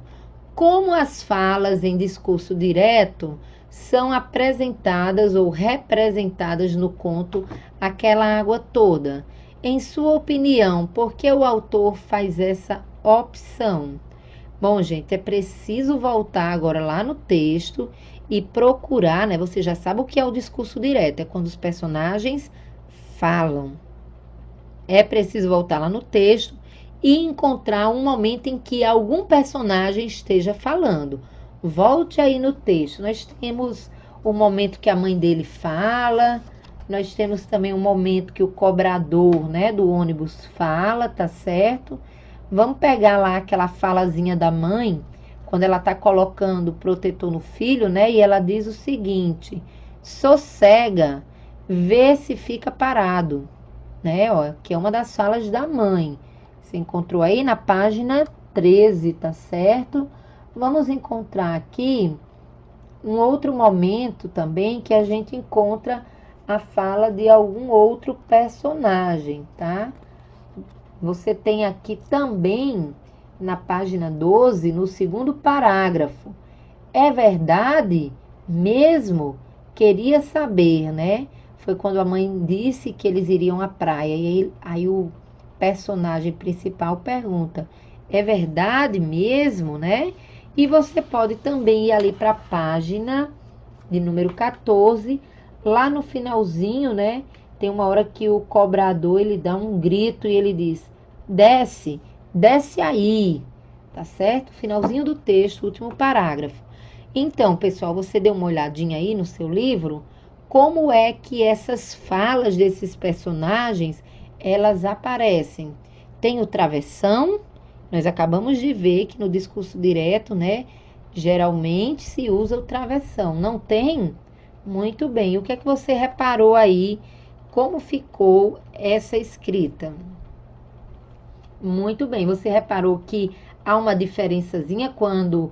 Como as falas em discurso direto são apresentadas ou representadas no conto Aquela Água Toda? Em sua opinião, por que o autor faz essa opção? Bom, gente, é preciso voltar agora lá no texto e procurar, né? Você já sabe o que é o discurso direto, é quando os personagens falam. É preciso voltar lá no texto e encontrar um momento em que algum personagem esteja falando. Volte aí no texto. Nós temos o momento que a mãe dele fala, nós temos também um momento que o cobrador, né, do ônibus fala, tá certo? Vamos pegar lá aquela falazinha da mãe, quando ela está colocando o protetor no filho, né? E ela diz o seguinte, sossega, vê se fica parado, né? Ó, que é uma das falas da mãe. Você encontrou aí na página 13, tá certo? Vamos encontrar aqui um outro momento também que a gente encontra a fala de algum outro personagem, tá? Você tem aqui também, na página 12, no segundo parágrafo. É verdade mesmo? Queria saber, né? Foi quando a mãe disse que eles iriam à praia. E aí o personagem principal pergunta, é verdade mesmo, né? E você pode também ir ali para a página de número 14, lá no finalzinho, né? Tem uma hora que o cobrador, ele dá um grito e ele diz, desce, desce aí, tá certo? Finalzinho do texto, último parágrafo. Então, pessoal, você deu uma olhadinha aí no seu livro, como é que essas falas desses personagens, elas aparecem? Tem o travessão, nós acabamos de ver que no discurso direto, né, geralmente se usa o travessão. Não tem? Muito bem. O que é que você reparou aí? Como ficou essa escrita? Muito bem. Você reparou que há uma diferençazinha quando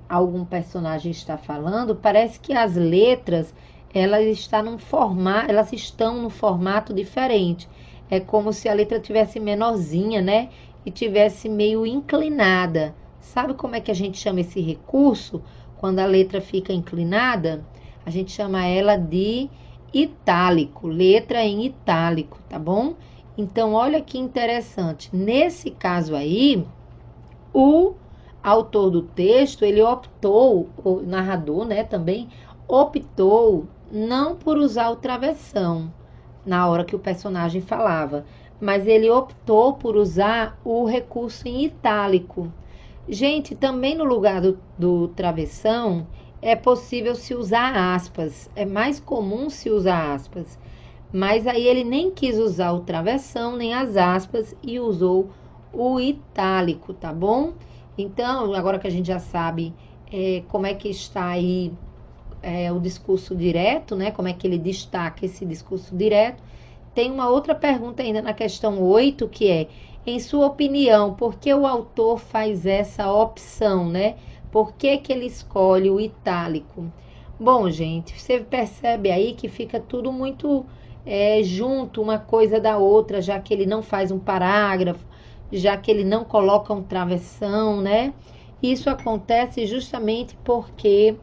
algum personagem está falando? Parece que as letras, elas estão num formato diferente. É como se a letra tivesse menorzinha, né? E tivesse meio inclinada. Sabe como é que a gente chama esse recurso? Quando a letra fica inclinada, a gente chama ela de itálico, letra em itálico, tá bom? Então, olha que interessante. Nesse caso aí, o autor do texto, ele optou, o narrador, né, também optou não por usar o travessão na hora que o personagem falava, mas ele optou por usar o recurso em itálico. Gente, também no lugar do travessão, é possível se usar aspas. É mais comum se usar aspas. Mas aí ele nem quis usar o travessão, nem as aspas, e usou o itálico, tá bom? Então, agora que a gente já sabe como é que está aí o discurso direto, né? Como é que ele destaca esse discurso direto. Tem uma outra pergunta ainda na questão 8, que é, em sua opinião, por que o autor faz essa opção, né? Por que que ele escolhe o itálico? Bom, gente, você percebe aí que fica tudo muito junto, uma coisa da outra, já que ele não faz um parágrafo, já que ele não coloca um travessão, né? Isso acontece justamente porque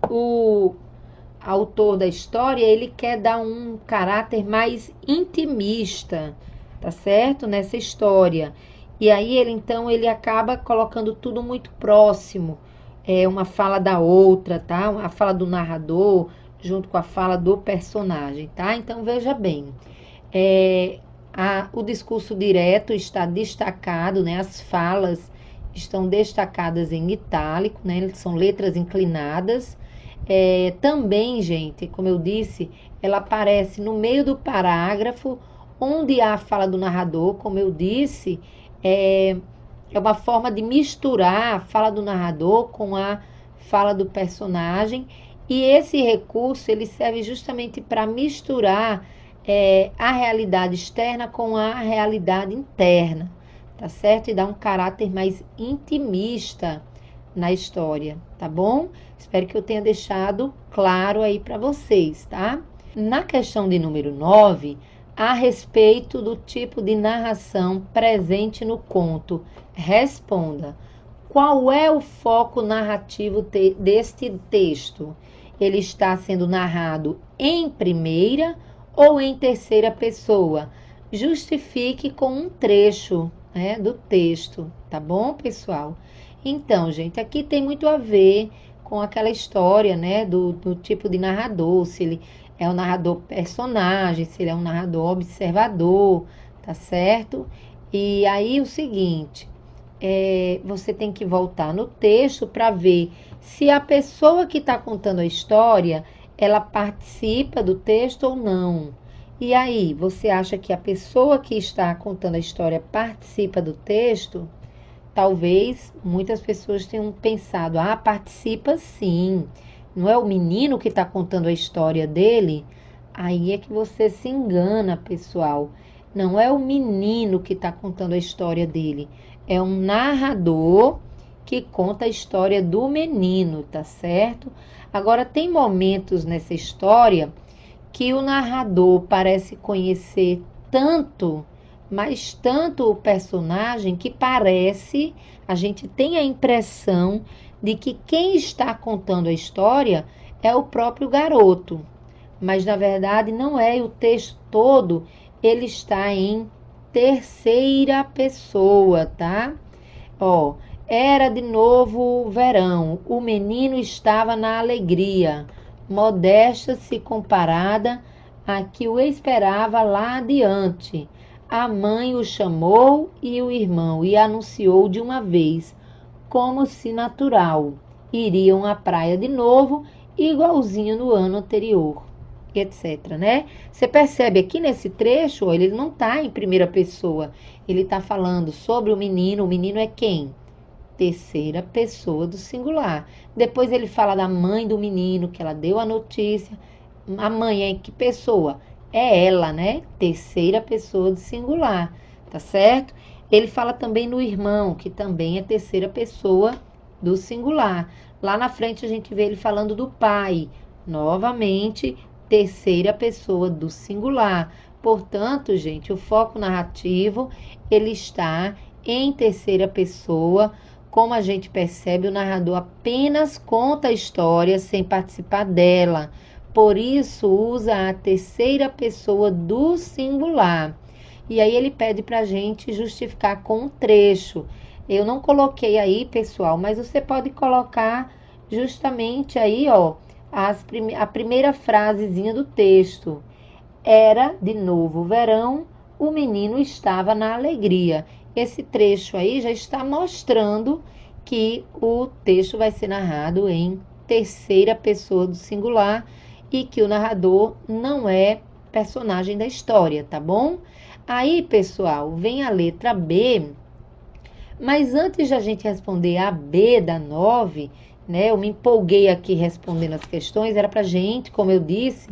o autor da história, ele quer dar um caráter mais intimista, tá certo? Nessa história. E aí ele acaba colocando tudo muito próximo, uma fala da outra, tá? A fala do narrador junto com a fala do personagem, tá? Então veja bem, o discurso direto está destacado, né? As falas estão destacadas em itálico, né? São letras inclinadas. Também, gente, como eu disse, ela aparece no meio do parágrafo, onde há a fala do narrador, como eu disse, é uma forma de misturar a fala do narrador com a fala do personagem, e esse recurso, ele serve justamente para misturar a realidade externa com a realidade interna, tá certo? E dar um caráter mais intimista na história, tá bom? Espero que eu tenha deixado claro aí para vocês, tá? Na questão de número 9, a respeito do tipo de narração presente no conto, responda: qual é o foco narrativo deste texto? Ele está sendo narrado em primeira ou em terceira pessoa? Justifique com um trecho, né, do texto, tá bom, pessoal? Então, gente, aqui tem muito a ver com aquela história, né, do tipo de narrador, se ele é um narrador personagem, se ele é um narrador observador, tá certo? E aí o seguinte, você tem que voltar no texto para ver se a pessoa que está contando a história, ela participa do texto ou não. E aí, você acha que a pessoa que está contando a história participa do texto? Talvez muitas pessoas tenham pensado, participa sim, não é o menino que está contando a história dele? Aí é que você se engana, pessoal. Não é o menino que está contando a história dele, é um narrador que conta a história do menino, tá certo? Agora, tem momentos nessa história que o narrador parece conhecer tanto, mas tanto o personagem, que parece, a gente tem a impressão de que quem está contando a história é o próprio garoto. Mas na verdade não é, e o texto todo ele está em terceira pessoa, tá? Ó, era de novo verão, o menino estava na alegria, modesta se comparada a que o esperava lá adiante. A mãe o chamou e o irmão, e anunciou de uma vez, como se natural. Iriam à praia de novo, igualzinho no ano anterior, etc, né? Você percebe aqui nesse trecho, ele não está em primeira pessoa, ele está falando sobre o menino é quem? Terceira pessoa do singular. Depois ele fala da mãe do menino, que ela deu a notícia. A mãe é que pessoa? É ela, né? Terceira pessoa do singular, tá certo? Ele fala também no irmão, que também é terceira pessoa do singular. Lá na frente a gente vê ele falando do pai, novamente, terceira pessoa do singular. Portanto, gente, o foco narrativo, ele está em terceira pessoa. Como a gente percebe, o narrador apenas conta a história sem participar dela. Por isso, usa a terceira pessoa do singular. E aí ele pede para a gente justificar com um trecho. Eu não coloquei aí, pessoal, mas você pode colocar justamente aí, ó, a primeira frasezinha do texto. Era de novo verão, o menino estava na alegria. Esse trecho aí já está mostrando que o texto vai ser narrado em terceira pessoa do singular e que o narrador não é personagem da história, tá bom? Aí, pessoal, vem a letra B, mas antes de a gente responder a B da 9, né? Eu me empolguei aqui respondendo as questões, era pra gente, como eu disse,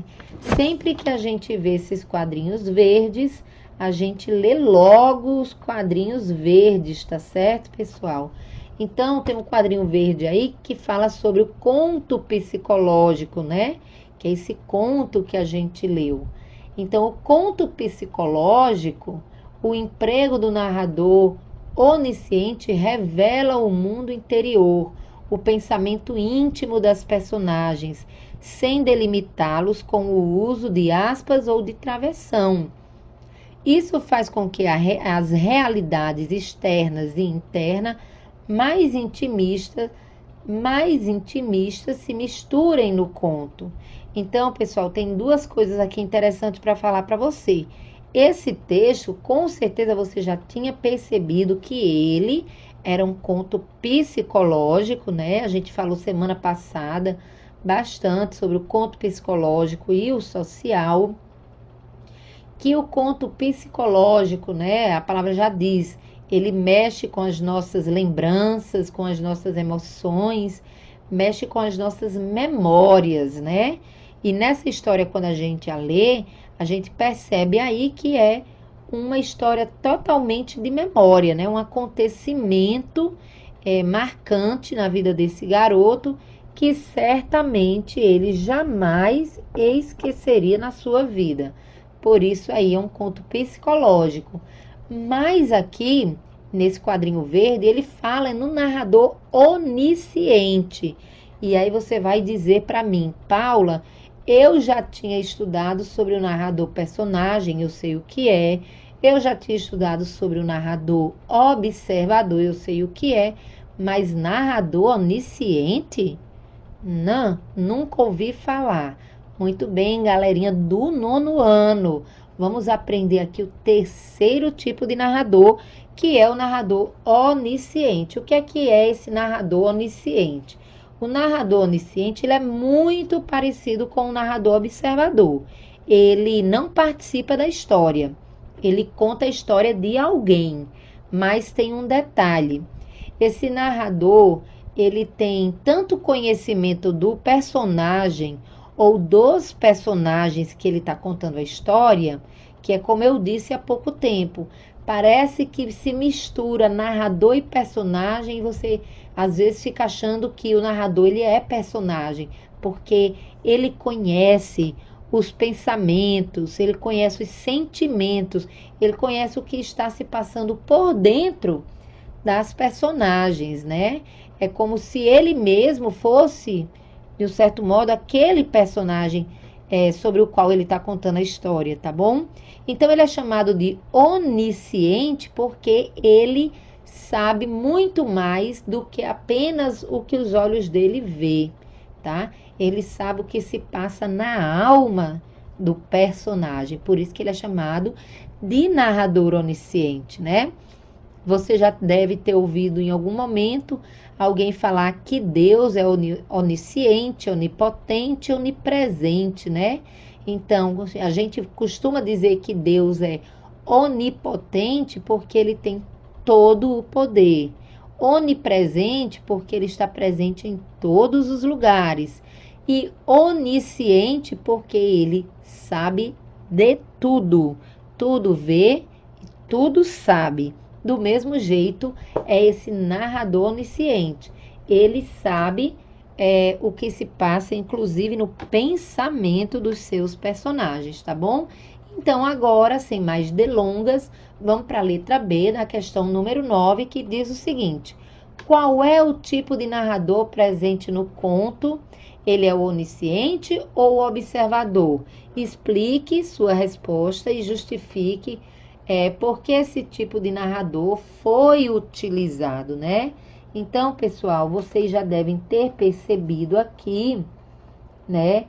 sempre que a gente vê esses quadrinhos verdes, a gente lê logo os quadrinhos verdes, tá certo, pessoal? Então, tem um quadrinho verde aí que fala sobre o conto psicológico, né? Que é esse conto que a gente leu. Então, o conto psicológico, o emprego do narrador onisciente revela o mundo interior, o pensamento íntimo das personagens, sem delimitá-los com o uso de aspas ou de travessão. Isso faz com que as realidades externas e internas mais intimistas se misturem no conto. Então, pessoal, tem duas coisas aqui interessantes para falar para você. Esse texto, com certeza você já tinha percebido que ele era um conto psicológico, né? A gente falou semana passada bastante sobre o conto psicológico e o social. Que o conto psicológico, né? A palavra já diz, ele mexe com as nossas lembranças, com as nossas emoções, mexe com as nossas memórias, né? E nessa história, quando a gente a lê, a gente percebe aí que é uma história totalmente de memória, né? Um acontecimento marcante na vida desse garoto que certamente ele jamais esqueceria na sua vida. Por isso aí é um conto psicológico. Mas aqui, nesse quadrinho verde, ele fala no narrador onisciente. E aí você vai dizer para mim, Paula, eu já tinha estudado sobre o narrador personagem, eu sei o que é. Eu já tinha estudado sobre o narrador observador, eu sei o que é. Mas narrador onisciente? Não, nunca ouvi falar. Muito bem, galerinha do 9º ano. Vamos aprender aqui o terceiro tipo de narrador, que é o narrador onisciente. O que é esse narrador onisciente? O narrador onisciente ele é muito parecido com o narrador observador. Ele não participa da história. Ele conta a história de alguém, mas tem um detalhe. Esse narrador, ele tem tanto conhecimento do personagem ou dos personagens que ele está contando a história, que é como eu disse há pouco tempo, parece que se mistura narrador e personagem e você às vezes fica achando que o narrador ele é personagem, porque ele conhece os pensamentos, ele conhece os sentimentos, ele conhece o que está se passando por dentro das personagens, né? É como se ele mesmo fosse, de um certo modo, aquele personagem sobre o qual ele está contando a história, tá bom? Então, ele é chamado de onisciente porque ele sabe muito mais do que apenas o que os olhos dele vê, tá? Ele sabe o que se passa na alma do personagem, por isso que ele é chamado de narrador onisciente, né? Você já deve ter ouvido em algum momento alguém falar que Deus é onisciente, onipotente, onipresente, né? Então, a gente costuma dizer que Deus é onipotente porque ele tem todo o poder. Onipresente porque ele está presente em todos os lugares. E onisciente porque ele sabe de tudo. Tudo vê e tudo sabe. Do mesmo jeito, é esse narrador onisciente. Ele sabe o que se passa, inclusive, no pensamento dos seus personagens, tá bom? Então, agora, sem mais delongas, vamos para a letra B, na questão número 9, que diz o seguinte: qual é o tipo de narrador presente no conto? Ele é o onisciente ou o observador? Explique sua resposta e justifique porque esse tipo de narrador foi utilizado, né? Então, pessoal, vocês já devem ter percebido aqui, né?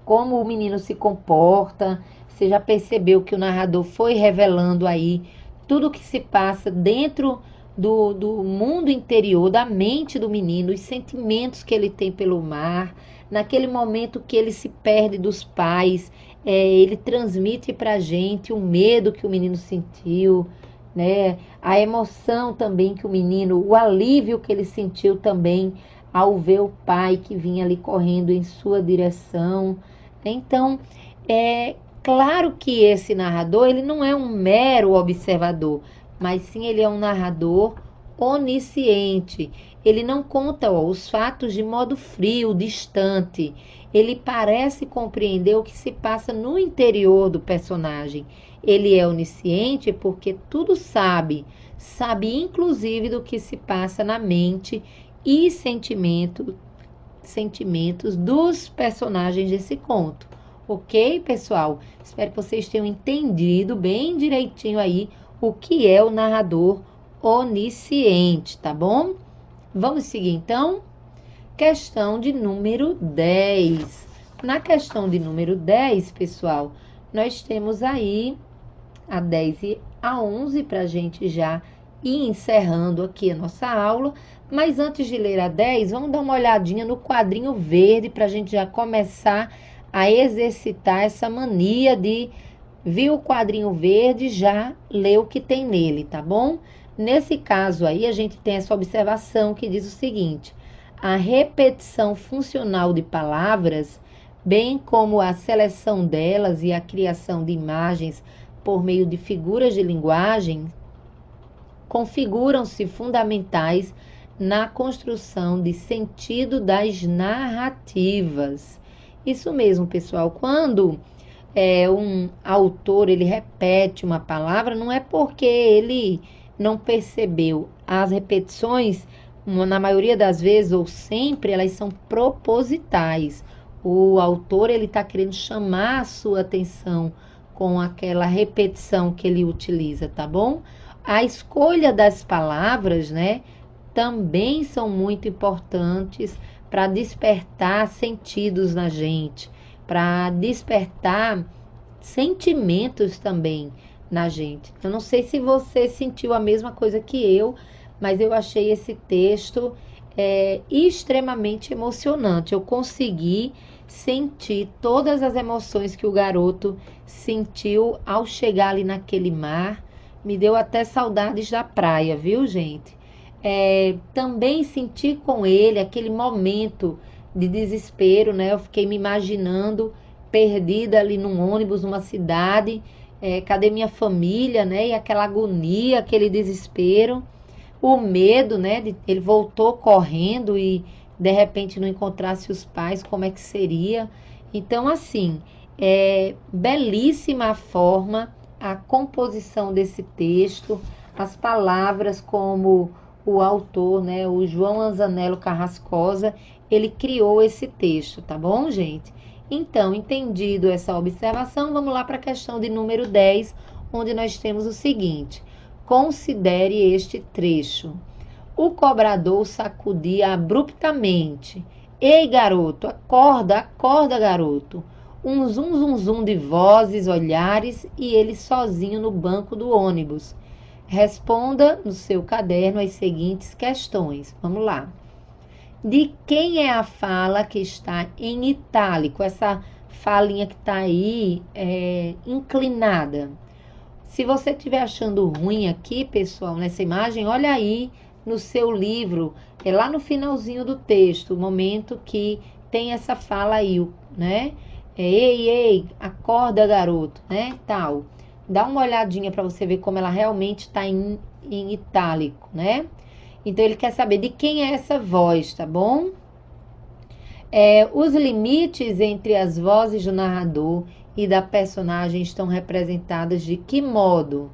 Como o menino se comporta. Você já percebeu que o narrador foi revelando aí tudo o que se passa dentro do mundo interior, da mente do menino, os sentimentos que ele tem pelo mar. Naquele momento que ele se perde dos pais, ele transmite para a gente o medo que o menino sentiu, né? A emoção também que o menino, o alívio que ele sentiu também ao ver o pai que vinha ali correndo em sua direção. Então, é claro que esse narrador, ele não é um mero observador, mas sim ele é um narrador onisciente. Ele não conta os fatos de modo frio, distante. Ele parece compreender o que se passa no interior do personagem. Ele é onisciente porque tudo sabe, sabe inclusive do que se passa na mente e sentimentos dos personagens desse conto. Ok, pessoal? Espero que vocês tenham entendido bem direitinho aí o que é o narrador onisciente, tá bom? Vamos seguir então? Questão de número 10. Na questão de número 10, pessoal, nós temos aí a 10 e a 11 para a gente já ir encerrando aqui a nossa aula. Mas antes de ler a 10, vamos dar uma olhadinha no quadrinho verde para a gente já começar a exercitar essa mania de ver o quadrinho verde, já ler o que tem nele, tá bom? Nesse caso aí, a gente tem essa observação que diz o seguinte: a repetição funcional de palavras, bem como a seleção delas e a criação de imagens por meio de figuras de linguagem, configuram-se fundamentais na construção de sentido das narrativas. Isso mesmo, pessoal. Quando um autor ele repete uma palavra, não é porque ele não percebeu. As repetições, na maioria das vezes ou sempre, elas são propositais. O autor ele está querendo chamar a sua atenção com aquela repetição que ele utiliza, tá bom? A escolha das palavras, né, também são muito importantes para despertar sentidos na gente, para despertar sentimentos também na gente. Eu não sei se você sentiu a mesma coisa que eu, mas eu achei esse texto extremamente emocionante. Eu consegui sentir todas as emoções que o garoto sentiu ao chegar ali naquele mar. Me deu até saudades da praia, viu, gente? Também senti com ele aquele momento de desespero, né? Eu fiquei me imaginando perdida ali num ônibus, numa cidade, cadê minha família, né? E aquela agonia, aquele desespero, o medo, né? Ele voltou correndo e de repente não encontrasse os pais, como é que seria? Então, assim, belíssima a forma, a composição desse texto, as palavras como o autor, né, o João Anzanello Carrascosa, ele criou esse texto, tá bom, gente? Então, entendido essa observação, vamos lá para a questão de número 10, onde nós temos o seguinte: considere este trecho. O cobrador sacudia abruptamente. Ei, garoto, acorda, acorda, garoto. Um zum, zum, zum de vozes, olhares e ele sozinho no banco do ônibus. Responda no seu caderno as seguintes questões. Vamos lá. De quem é a fala que está em itálico? Essa falinha que está aí inclinada. Se você estiver achando ruim aqui, pessoal, nessa imagem, olha aí no seu livro, lá no finalzinho do texto, o momento que tem essa fala aí, né? Ei, ei, acorda, garoto, né? Tal. Dá uma olhadinha para você ver como ela realmente está em itálico, né? Então, ele quer saber de quem é essa voz, tá bom? Os limites entre as vozes do narrador e da personagem estão representadas de que modo?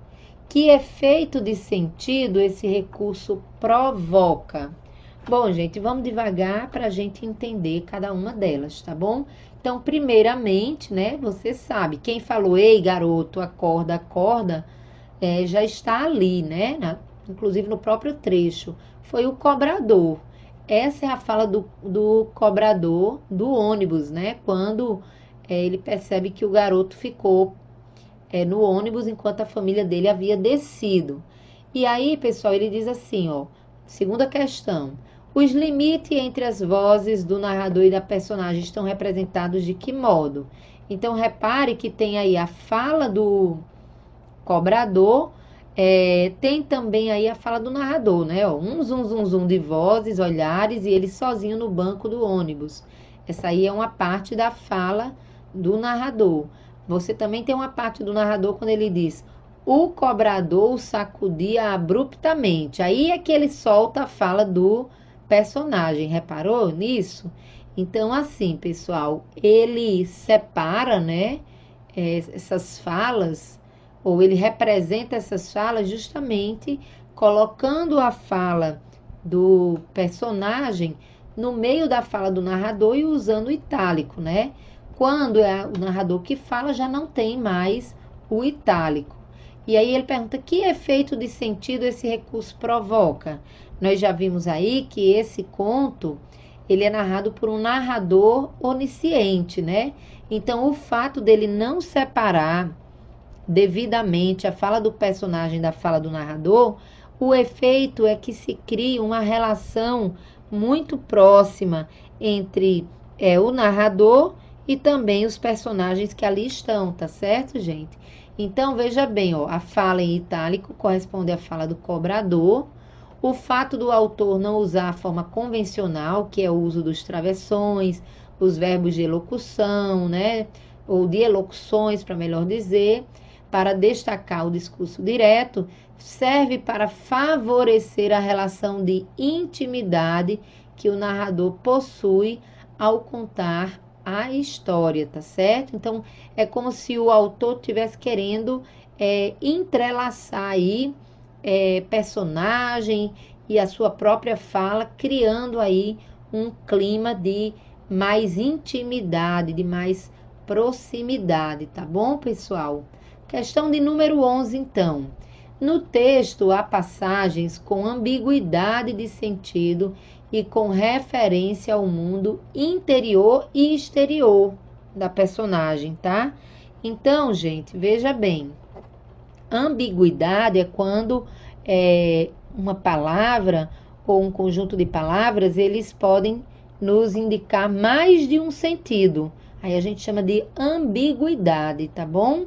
Que efeito de sentido esse recurso provoca? Bom, gente, vamos devagar para a gente entender cada uma delas, tá bom? Então, primeiramente, né, você sabe, quem falou, ei, garoto, acorda, acorda, já está ali, né? Inclusive no próprio trecho, foi o cobrador. Essa é a fala do cobrador do ônibus, né? Quando ele percebe que o garoto ficou no ônibus enquanto a família dele havia descido. E aí, pessoal, ele diz assim, ó, segunda questão. Os limites entre as vozes do narrador e da personagem estão representados de que modo? Então, repare que tem aí a fala do cobrador Tem também aí a fala do narrador, né? Ó, um zum, zum, zum de vozes, olhares e ele sozinho no banco do ônibus. Essa aí é uma parte da fala do narrador. Você também tem uma parte do narrador quando ele diz: o cobrador o sacudia abruptamente. Aí é que ele solta a fala do personagem. Reparou nisso? Então, assim, pessoal, ele separa, né, essas falas, ou ele representa essas falas justamente colocando a fala do personagem no meio da fala do narrador e usando o itálico, né? Quando é o narrador que fala, já não tem mais o itálico. E aí ele pergunta: que efeito de sentido esse recurso provoca? Nós já vimos aí que esse conto, ele é narrado por um narrador onisciente, né? Então, o fato dele não separar devidamente a fala do personagem da fala do narrador, o efeito é que se cria uma relação muito próxima entre o narrador e também os personagens que ali estão, tá certo, gente? Então, veja bem, ó, a fala em itálico corresponde à fala do cobrador. O fato do autor não usar a forma convencional, que é o uso dos travessões, os verbos de elocução, né? Ou de elocuções, para melhor dizer, para destacar o discurso direto, serve para favorecer a relação de intimidade que o narrador possui ao contar a história, tá certo? Então, é como se o autor estivesse querendo entrelaçar aí personagem e a sua própria fala, criando aí um clima de mais intimidade, de mais proximidade, tá bom, pessoal? Questão de número 11, então. No texto, há passagens com ambiguidade de sentido e com referência ao mundo interior e exterior da personagem, tá? Então, gente, veja bem. Ambiguidade é quando uma palavra ou um conjunto de palavras, eles podem nos indicar mais de um sentido. Aí a gente chama de ambiguidade, tá bom?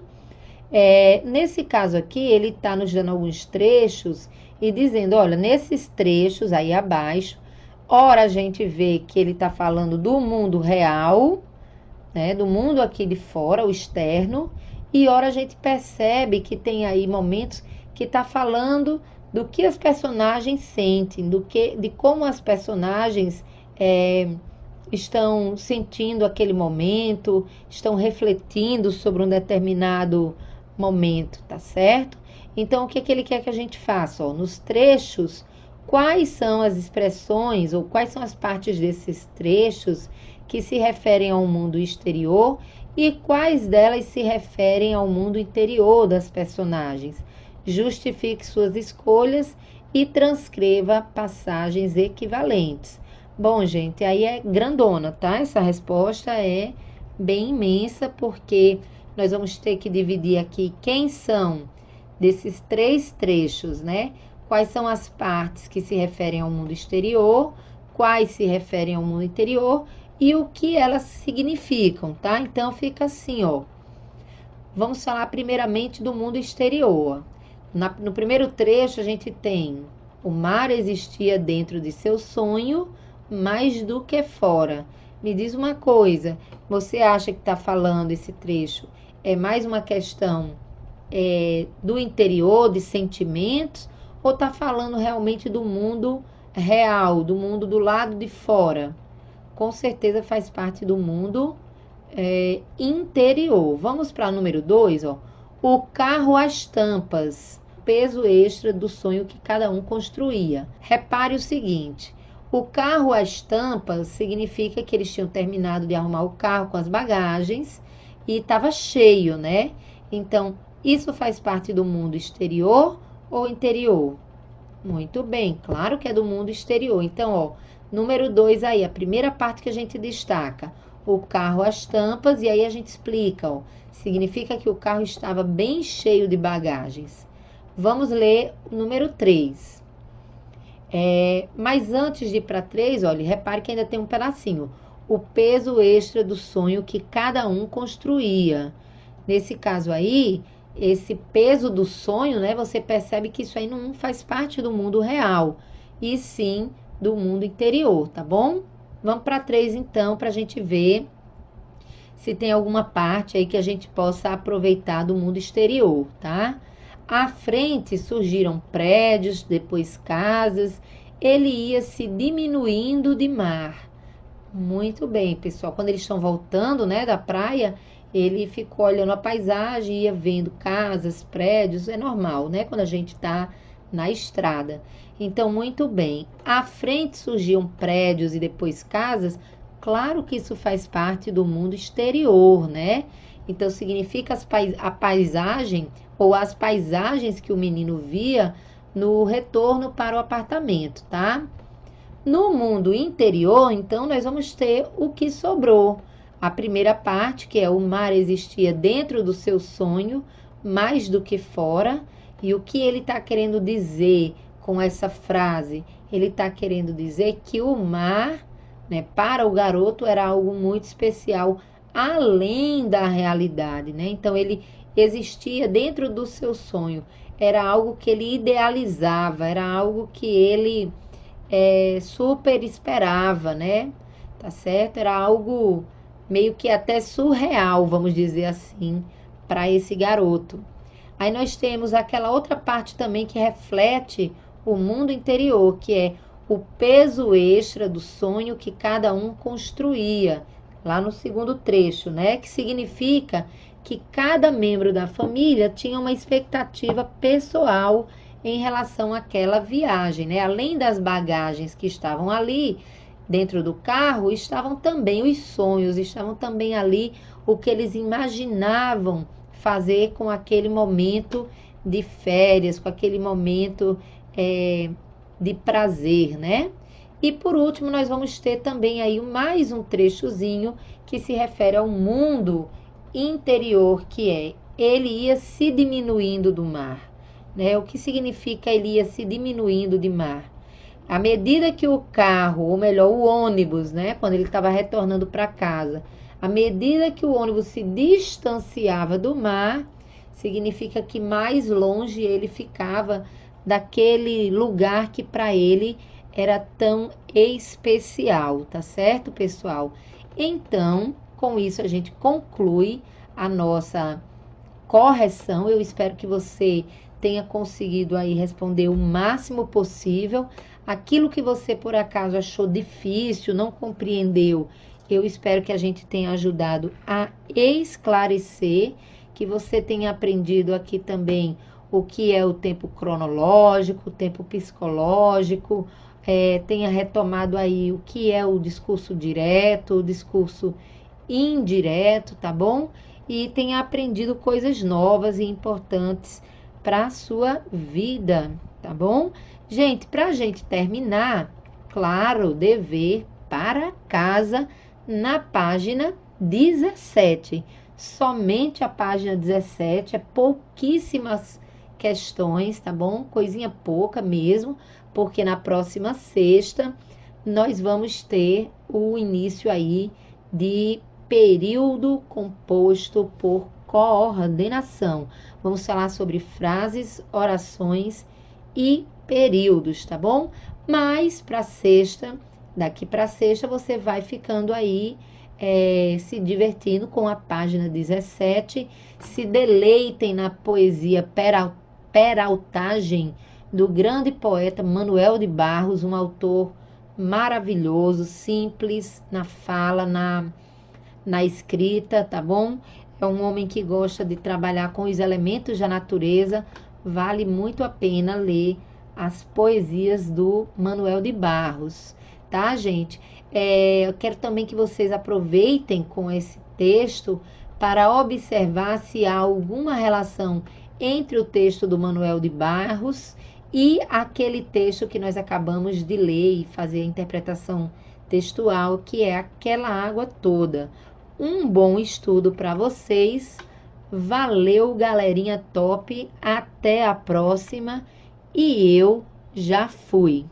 Nesse caso aqui, ele está nos dando alguns trechos e dizendo, olha, nesses trechos aí abaixo, ora a gente vê que ele está falando do mundo real, né, do mundo aqui de fora, o externo, e ora a gente percebe que tem aí momentos que está falando do que as personagens sentem, de como as personagens estão sentindo aquele momento, estão refletindo sobre um determinado momento, tá certo? Então, o que ele quer que a gente faça? Ó, nos trechos, quais são as expressões ou quais são as partes desses trechos que se referem ao mundo exterior e quais delas se referem ao mundo interior das personagens. Justifique suas escolhas e transcreva passagens equivalentes. Bom, gente, aí é grandona, tá? Essa resposta é bem imensa, porque nós vamos ter que dividir aqui quem são desses três trechos, né? Quais são as partes que se referem ao mundo exterior, quais se referem ao mundo interior e o que elas significam, tá? Então, fica assim, ó. Vamos falar primeiramente do mundo exterior. No primeiro trecho, a gente tem: o mar existia dentro de seu sonho, mais do que fora. Me diz uma coisa, você acha que está falando esse trecho? É mais uma questão do interior, de sentimentos, ou está falando realmente do mundo real, do mundo do lado de fora? Com certeza faz parte do mundo interior. Vamos para o número 2, ó. O carro às tampas, peso extra do sonho que cada um construía. Repare o seguinte: o carro às tampas significa que eles tinham terminado de arrumar o carro com as bagagens e estava cheio, né? Então, isso faz parte do mundo exterior ou interior? Muito bem, claro que é do mundo exterior. Então, ó, número 2 aí, a primeira parte que a gente destaca, o carro às tampas, e aí a gente explica, ó, significa que o carro estava bem cheio de bagagens. Vamos ler o número 3. Mas antes de ir para 3, olha, repare que ainda tem um pedacinho. O peso extra do sonho que cada um construía. Nesse caso aí, esse peso do sonho, né? Você percebe que isso aí não faz parte do mundo real, e sim do mundo interior, tá bom? Vamos para 3 então, para a gente ver se tem alguma parte aí que a gente possa aproveitar do mundo exterior, tá? À frente surgiram prédios, depois casas, ele ia se diminuindo de mar. Muito bem, pessoal. Quando eles estão voltando, né, da praia, ele ficou olhando a paisagem, ia vendo casas, prédios, é normal, né, quando a gente está na estrada. Então, muito bem. À frente surgiam prédios e depois casas. Claro que isso faz parte do mundo exterior, né? Então, significa a paisagem ou as paisagens que o menino via no retorno para o apartamento, tá? No mundo interior, então, nós vamos ter o que sobrou. A primeira parte, que é o mar existia dentro do seu sonho, mais do que fora. E o que ele está querendo dizer com essa frase? Ele está querendo dizer que o mar, né, para o garoto, era algo muito especial, além da realidade, né? Então, ele existia dentro do seu sonho. Era algo que ele idealizava, era algo que ele super esperava, né? Tá certo? Era algo meio que até surreal, vamos dizer assim, para esse garoto. Aí nós temos aquela outra parte também que reflete o mundo interior, que é o peso extra do sonho que cada um construía, lá no segundo trecho, né? Que significa que cada membro da família tinha uma expectativa pessoal em relação àquela viagem, né? Além das bagagens que estavam ali dentro do carro, estavam também os sonhos, estavam também ali o que eles imaginavam fazer com aquele momento de férias, com aquele momento de prazer, né? E por último, nós vamos ter também aí mais um trechozinho que se refere ao mundo interior, que é ele ia se diminuindo do mar, né? O que significa ele ia se diminuindo de mar? À medida que o carro, ou melhor, o ônibus, né? Quando ele estava retornando para casa, à medida que o ônibus se distanciava do mar, significa que mais longe ele ficava daquele lugar que para ele era tão especial, tá certo, pessoal? Então, com isso a gente conclui a nossa correção. Eu espero que você tenha conseguido aí responder o máximo possível. Aquilo que você por acaso achou difícil, não compreendeu, eu espero que a gente tenha ajudado a esclarecer, que você tenha aprendido aqui também o que é o tempo cronológico, o tempo psicológico, tenha retomado aí o que é o discurso direto, o discurso indireto, tá bom? E tenha aprendido coisas novas e importantes para a sua vida, tá bom? Gente, para a gente terminar, claro, dever para casa na página 17. Somente a página 17, é pouquíssimas questões, tá bom? Coisinha pouca mesmo, porque na próxima sexta nós vamos ter o início aí de período composto por coordenação. Vamos falar sobre frases, orações e períodos, tá bom? Mas para sexta, daqui para sexta, você vai ficando aí se divertindo com a página 17. Se deleitem na poesia Peraltagem do grande poeta Manuel de Barros, um autor maravilhoso, simples na fala, na escrita, tá bom? É um homem que gosta de trabalhar com os elementos da natureza. Vale muito a pena ler as poesias do Manuel de Barros, tá, gente? Eu quero também que vocês aproveitem com esse texto para observar se há alguma relação entre o texto do Manuel de Barros e aquele texto que nós acabamos de ler e fazer a interpretação textual, que é Aquela Água Toda. Um bom estudo para vocês. Valeu, galerinha top. Até a próxima. E eu já fui.